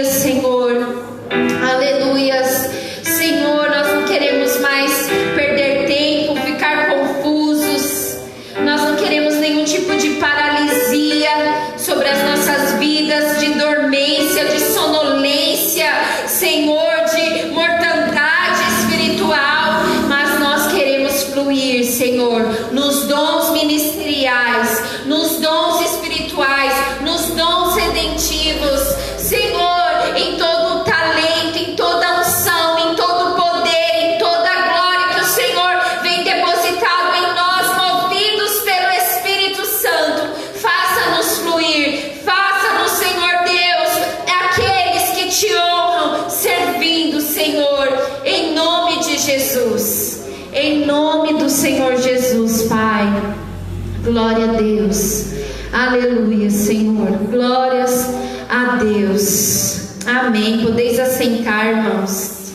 Aleluia, Senhor. Aleluias. Senhor, nós não queremos mais perder tempo, ficar confusos. Nós não queremos nenhum tipo de paralisia sobre as nossas vidas, de dormência, de sonolência, Senhor, de mortandade espiritual. Mas nós queremos fluir, Senhor, nos dons ministeriais, nos dons espirituais, nos dons redentivos, Senhor, em todo o talento, em toda a unção, em todo o poder, em toda a glória que o Senhor vem depositado em nós, movidos pelo Espírito Santo. Faça-nos fluir, faça-nos, Senhor Deus, aqueles que te honram, servindo, Senhor, em nome de Jesus, em nome do Senhor Jesus, Pai. Glória a Deus. Aleluia, Senhor. Glórias a Deus. Amém. Podeis assentar, irmãos.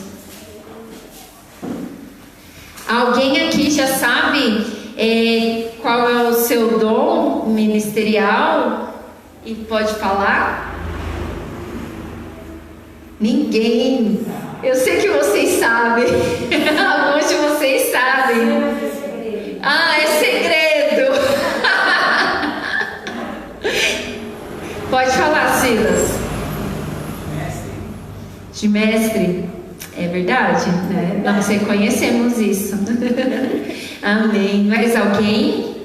Alguém aqui já sabe qual é o seu dom ministerial e pode falar? Ninguém. Eu sei que vocês sabem. Alguns de vocês sabem. Ah, é segredo. Pode falar, Silas. De mestre. É verdade, né? Nós reconhecemos isso. Amém. Mais alguém?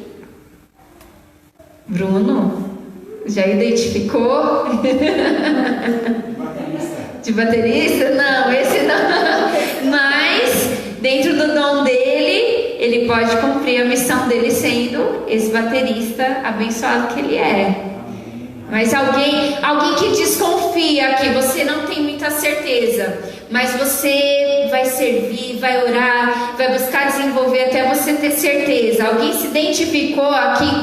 Bruno? Já identificou? De baterista? Não, esse não. Mas, dentro do dom dele, ele pode cumprir a missão dele sendo esse baterista abençoado que ele é. Mas alguém que desconfia, que você não tem muita certeza, mas você vai servir, vai orar, vai buscar desenvolver até você ter certeza. Alguém se identificou aqui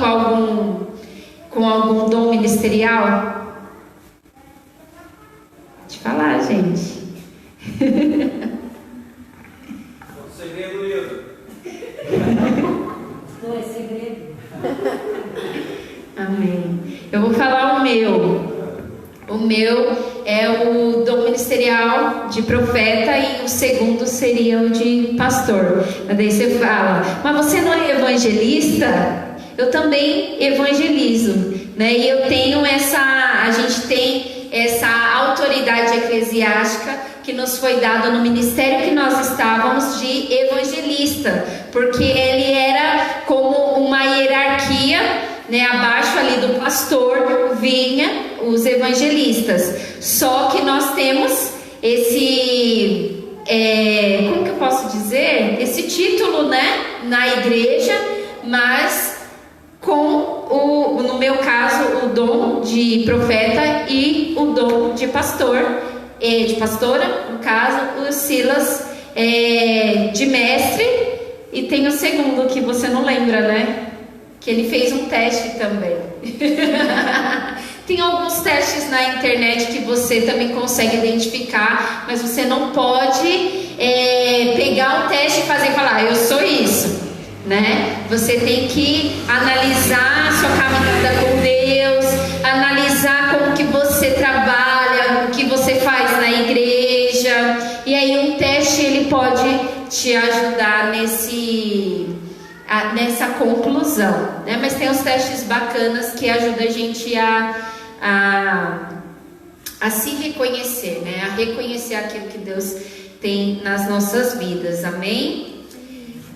com algum dom ministerial? Pode falar, gente. Segredo, Hildo. Não é segredo. Amém. Eu vou falar o meu. O meu é o dom ministerial de profeta e o segundo seria o de pastor. Mas daí você fala, mas você não é evangelista? Eu também evangelizo, né? E eu tenho a gente tem essa autoridade eclesiástica que nos foi dada no ministério que nós estávamos de evangelista, porque ele era como uma hierarquia, né, abaixo ali do pastor vinha os evangelistas. Só que nós temos esse, como que eu posso dizer? Esse título, né, na igreja, mas com no meu caso, o dom de profeta e o dom de pastor, de pastora, no caso, o Silas de mestre, e tem o segundo que você não lembra, né? Que ele fez um teste também. Tem alguns testes na internet que você também consegue identificar, mas você não pode pegar o teste e fazer e falar, eu sou isso, né? Você tem que analisar a sua caminhada com Deus, analisar como que você trabalha, o que você faz na igreja, e aí um teste ele pode te ajudar nessa conclusão, né? Mas tem os testes bacanas que ajudam a gente a se reconhecer, né? A reconhecer aquilo que Deus tem nas nossas vidas, amém?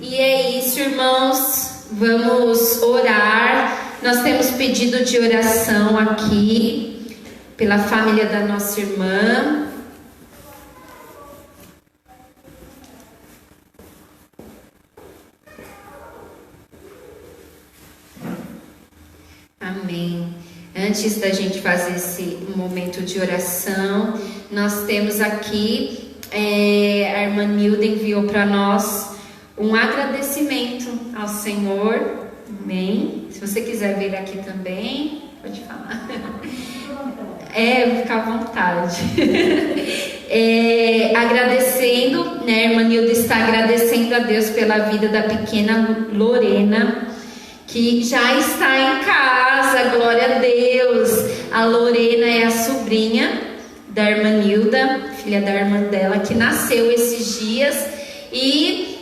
E é isso, irmãos, vamos orar. Nós temos pedido de oração aqui pela família da nossa irmã. Amém. Antes da gente fazer esse momento de oração, nós temos aqui, a irmã Nilda enviou para nós um agradecimento ao Senhor. Amém. Se você quiser vir aqui também, pode falar. Fica à vontade. Agradecendo, né? A irmã Nilda está agradecendo a Deus pela vida da pequena Lorena, que já está em casa, glória a Deus. A Lorena é a sobrinha da irmã Nilda, filha da irmã dela, que nasceu esses dias e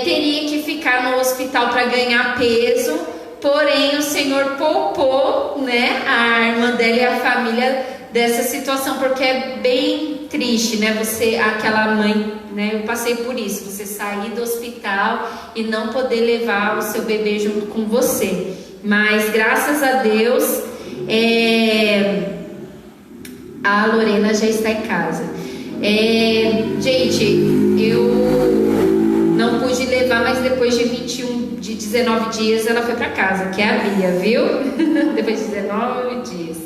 teria que ficar no hospital para ganhar peso, porém o Senhor poupou, né, a irmã dela e a família dessa situação, porque é bem triste, né, aquela mãe, né, eu passei por isso, você sair do hospital e não poder levar o seu bebê junto com você, mas graças a Deus, a Lorena já está em casa. Gente, eu não pude levar, mas depois de 19 dias ela foi para casa, que é a Bia, viu? Depois de 19 dias.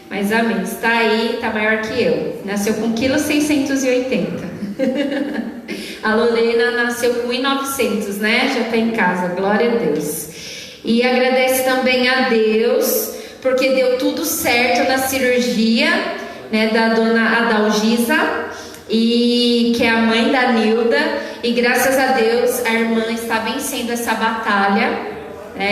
Mas amém, está aí, está maior que eu. Nasceu com 1,680 kg. A Lorena nasceu com 1,900, né? Já está em casa, glória a Deus. E agradece também a Deus, porque deu tudo certo na cirurgia, né, da dona Adalgisa, e que é a mãe da Nilda, e graças a Deus a irmã está vencendo essa batalha,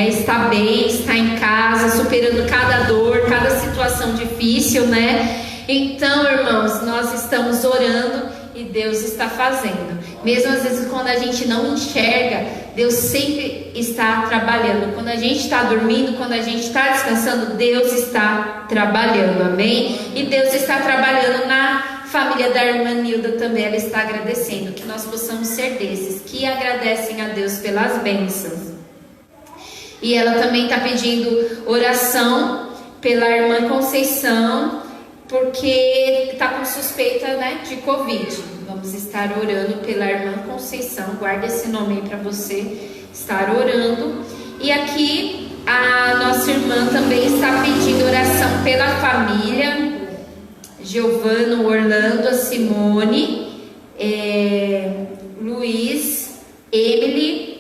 está bem, está em casa, superando cada dor, cada situação difícil, né? Então, irmãos, nós estamos orando e Deus está fazendo. Mesmo às vezes quando a gente não enxerga, Deus sempre está trabalhando. Quando a gente está dormindo, quando a gente está descansando, Deus está trabalhando, amém? E Deus está trabalhando na família da irmã Nilda também, ela está agradecendo. Que nós possamos ser desses que agradecem a Deus pelas bênçãos. E ela também está pedindo oração pela irmã Conceição, porque está com suspeita, né, de Covid. Vamos estar orando pela irmã Conceição. Guarda esse nome aí para você estar orando. E aqui a nossa irmã também está pedindo oração pela família. Giovano, Orlando, a Simone, Luiz, Emily.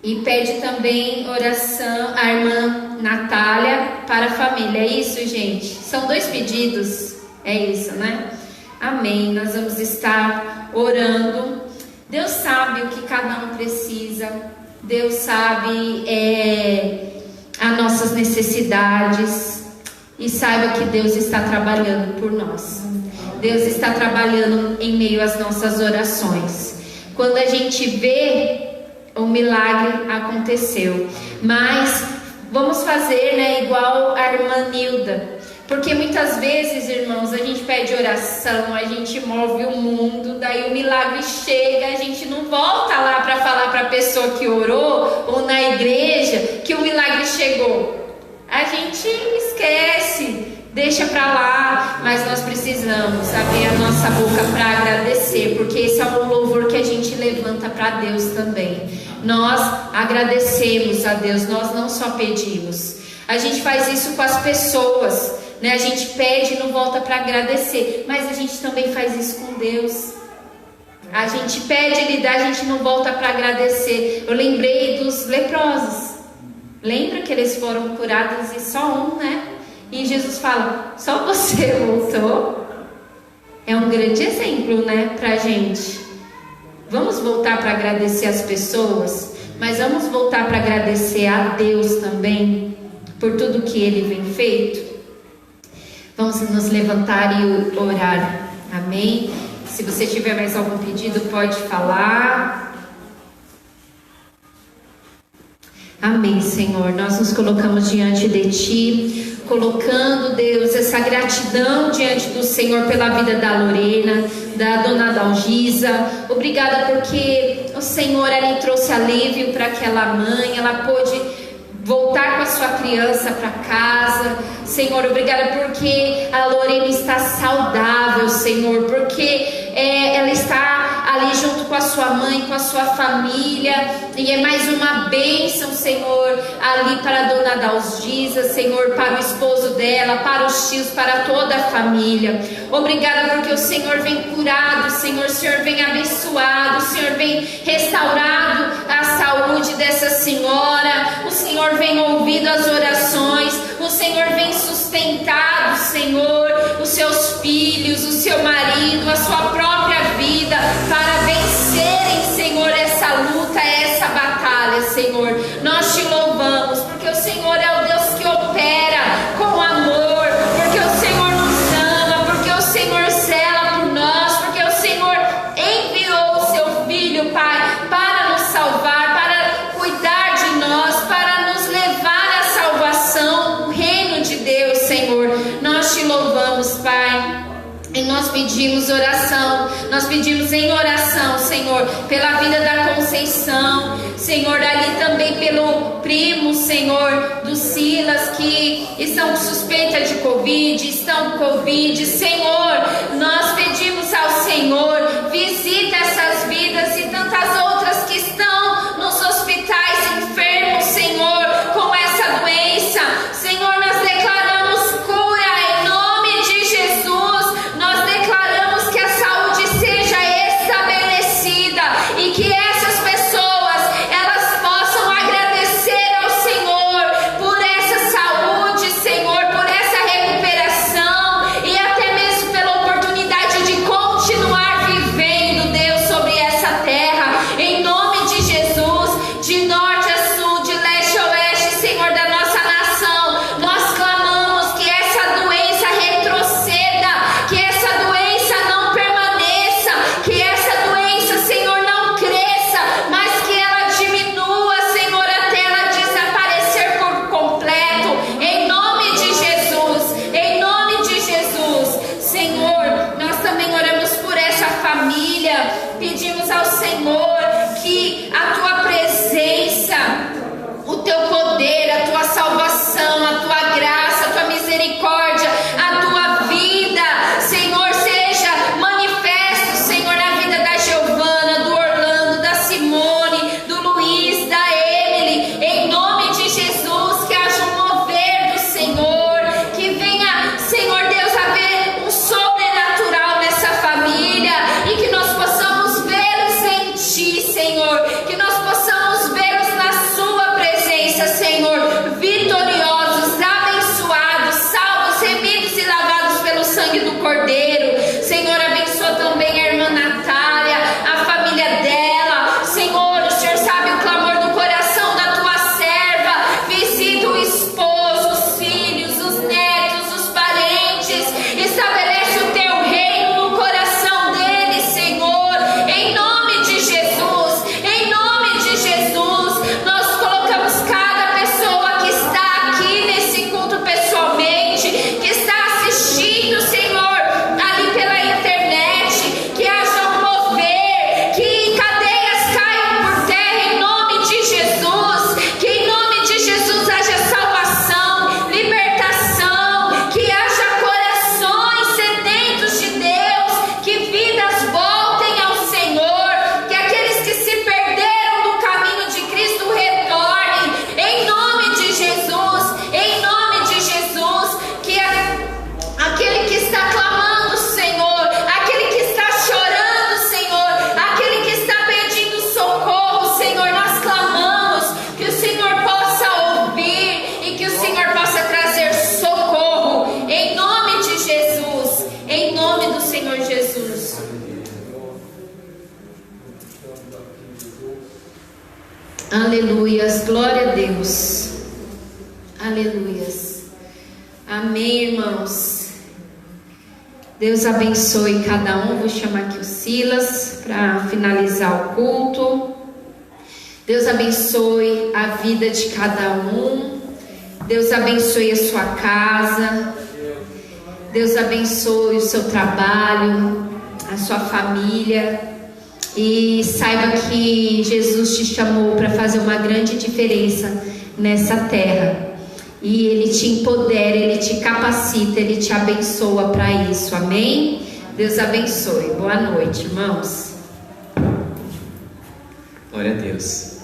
E pede também oração a irmã Natália para a família. É isso, gente? São 2 pedidos. É isso, né? Amém. Nós vamos estar orando. Deus sabe o que cada um precisa. Deus sabe as nossas necessidades. E saiba que Deus está trabalhando por nós. Deus está trabalhando em meio às nossas orações. Quando a gente vê, o milagre aconteceu. Mas vamos fazer, né, igual a irmã Nilda. Porque muitas vezes, irmãos, a gente pede oração, a gente move o mundo, daí o milagre chega, a gente não volta lá para falar para a pessoa que orou ou na igreja que o milagre chegou. A gente esquece, deixa para lá, mas nós precisamos abrir a nossa boca para agradecer, porque esse é o louvor que a gente levanta para Deus também. Nós agradecemos a Deus, nós não só pedimos. A gente faz isso com as pessoas, né? A gente pede e não volta para agradecer, mas a gente também faz isso com Deus. A gente pede, Ele dá, a gente não volta para agradecer. Eu lembrei dos leprosos. Lembra que eles foram curados e só um, né? E Jesus fala, só você voltou? É um grande exemplo, né, pra gente. Vamos voltar para agradecer as pessoas, mas vamos voltar para agradecer a Deus também, por tudo que Ele vem feito. Vamos nos levantar e orar, amém? Se você tiver mais algum pedido, pode falar. Amém, Senhor, nós nos colocamos diante de Ti, colocando, Deus, essa gratidão diante do Senhor pela vida da Lorena, da dona Adalgisa. Obrigada porque o Senhor ali trouxe alívio para aquela mãe, ela pôde voltar com a sua criança para casa. Senhor, obrigada porque a Lorena está saudável, Senhor, porque ela está ali junto com a sua mãe, com a sua família, e é mais uma bênção, Senhor, ali para a dona Adalgisa, Senhor, para o esposo dela, para os tios, para toda a família. Obrigada porque o Senhor vem curado, Senhor, o Senhor vem abençoado, o Senhor vem restaurado a saúde dessa senhora, o Senhor vem ouvindo as orações, o Senhor vem sustentado, Senhor, os seus filhos, o seu marido, a sua própria vida, para vencerem, Senhor, essa luta, essa batalha, Senhor. Nós te louvamos, porque o Senhor é o Deus que opera com amor, porque o Senhor nos louvamos, Pai. E nós pedimos oração, nós pedimos em oração, Senhor, pela vida da Conceição, Senhor, ali também pelo primo, Senhor, do Silas, que estão com suspeita de Covid, estão com Covid, Senhor, nós pedimos ao Senhor, visita essas vidas e tantas outras que estão nos hospitais enfermos, Senhor, com essa doença, Senhor, nós declaramos cura em nome de Jesus. Nós declaramos que a saúde seja estabelecida e que essas pessoas, elas possam agradecer ao Senhor por essa saúde, Senhor, por essa recuperação e até mesmo pela oportunidade de continuar vivendo, Deus, sobre essa terra, em nome de Jesus, de norte a sul, de leste a oeste, Senhor, da nossa nação, nós clamamos que essa doença retroceda, que essa doença não permaneça, que essa doença, Senhor, não cresça, mas que ela diminua, Senhor, até ela desaparecer por completo, em nome de Jesus, em nome de Jesus, Senhor, nós também oramos por essa família, pedimos ao Senhor que a tua presença, o teu poder, a tua salvação, a tua graça, a tua misericórdia, a tua vida, Senhor, seja manifesto, Senhor, na vida da Giovana, do Orlando, da Simone, do Luiz, da Emily, em nome de Jesus, que haja um mover do Senhor, que venha, Senhor Deus, haver um sobrenatural nessa família e que nós possamos vê-los em ti, Senhor, que nós possamos vê-los na sua presença, Senhor, vitoriosos, abençoados, salvos, remidos e lavados pelo sangue do Cordeiro. Senhor, abençoa também a irmã Natália, a família dela, Senhor, o Senhor sabe o clamor do coração da tua serva, visita o esposo, os filhos, os netos, os parentes, estabelece o teu reino no coração deles, Senhor, em nome de Jesus, em nome de Jesus, nós colocamos cada pessoa que está aqui nesse culto pessoalmente, que está assistindo, Senhor, ali pela internet, que haja um mover, que cadeias caiam por terra em nome de Jesus, que em nome de Jesus haja salvação, libertação, que haja corações sedentos de Deus, que vidas voltem ao Senhor, que aqueles que se perderam do caminho de Cristo retornem, em nome de Jesus, em nome de Jesus, que aquele que está clamando, Senhor, aquele que está chorando, Senhor, aquele que está pedindo socorro, Senhor, nós clamamos que o Senhor possa ouvir e que o Senhor possa trazer socorro, em nome de Jesus, em nome do Senhor Jesus. Aleluias, glória a Deus. Aleluias. Amém, irmãos. Deus abençoe cada um. Vou chamar aqui o Silas para finalizar o culto. Deus abençoe a vida de cada um. Deus abençoe a sua casa. Deus abençoe o seu trabalho, a sua família. E saiba que Jesus te chamou para fazer uma grande diferença nessa terra. E Ele te empodera, Ele te capacita, Ele te abençoa para isso. Amém? Deus abençoe. Boa noite, irmãos. Glória a Deus.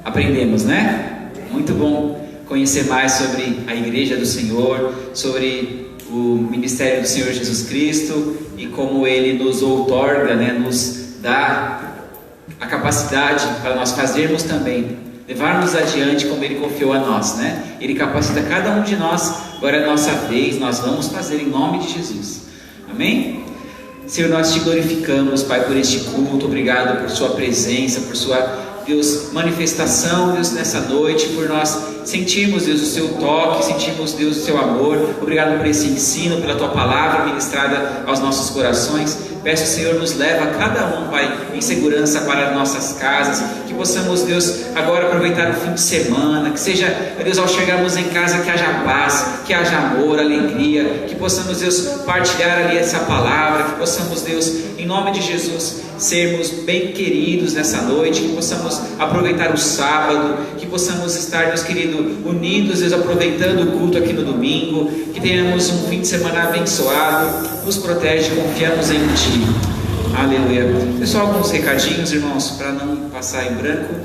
Aprendemos, né? Muito bom conhecer mais sobre a Igreja do Senhor, sobre o ministério do Senhor Jesus Cristo e como Ele nos outorga, né? Nos dá a capacidade para nós fazermos também, levarmos adiante como Ele confiou a nós, né? Ele capacita cada um de nós. Agora é a nossa vez, nós vamos fazer em nome de Jesus. Amém? Senhor, nós te glorificamos, Pai, por este culto. Obrigado por sua presença, por sua Deus, manifestação, Deus, nessa noite, por nós sentirmos, Deus, o seu toque, sentirmos, Deus, o seu amor. Obrigado por esse ensino, pela tua palavra ministrada aos nossos corações. Peço, Senhor, nos leva cada um, Pai, em segurança para nossas casas, que possamos, Deus, agora aproveitar o fim de semana, que seja, Deus, ao chegarmos em casa, que haja paz, que haja amor, alegria, que possamos, Deus, partilhar ali essa palavra, que possamos, Deus, em nome de Jesus, sermos bem queridos nessa noite, que possamos aproveitar o sábado, que possamos estar, Deus querido, unidos, Deus, aproveitando o culto aqui no domingo, que tenhamos um fim de semana abençoado. Nos protege, confiamos em Ti. Aleluia. Pessoal, alguns recadinhos, irmãos, para não passar em branco.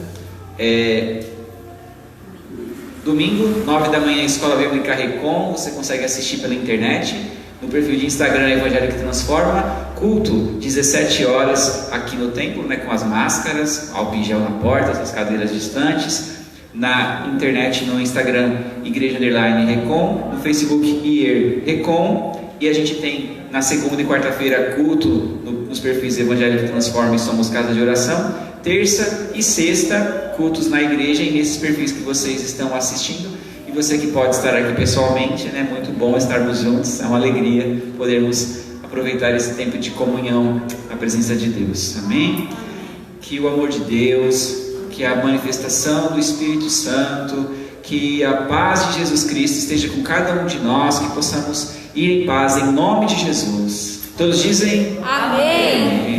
Domingo, 9 da manhã, Escola Bíblica Recon. Você consegue assistir pela internet. No perfil de Instagram, Evangelho que Transforma. Culto, 17 horas aqui no templo, né, com as máscaras, álcool em gel na porta, as cadeiras distantes. Na internet, no Instagram, Igreja Underline Recon. No Facebook, IER Recon. E a gente tem na segunda e quarta-feira culto nos perfis Evangelho que Transforma e Somos Casa de Oração. Terça e sexta, cultos na igreja e nesses perfis que vocês estão assistindo. E você que pode estar aqui pessoalmente, né? Muito bom estarmos juntos. É uma alegria podermos aproveitar esse tempo de comunhão na presença de Deus. Amém? Que o amor de Deus, que a manifestação do Espírito Santo, que a paz de Jesus Cristo esteja com cada um de nós, que possamos ir em paz em nome de Jesus. Todos dizem? Amém.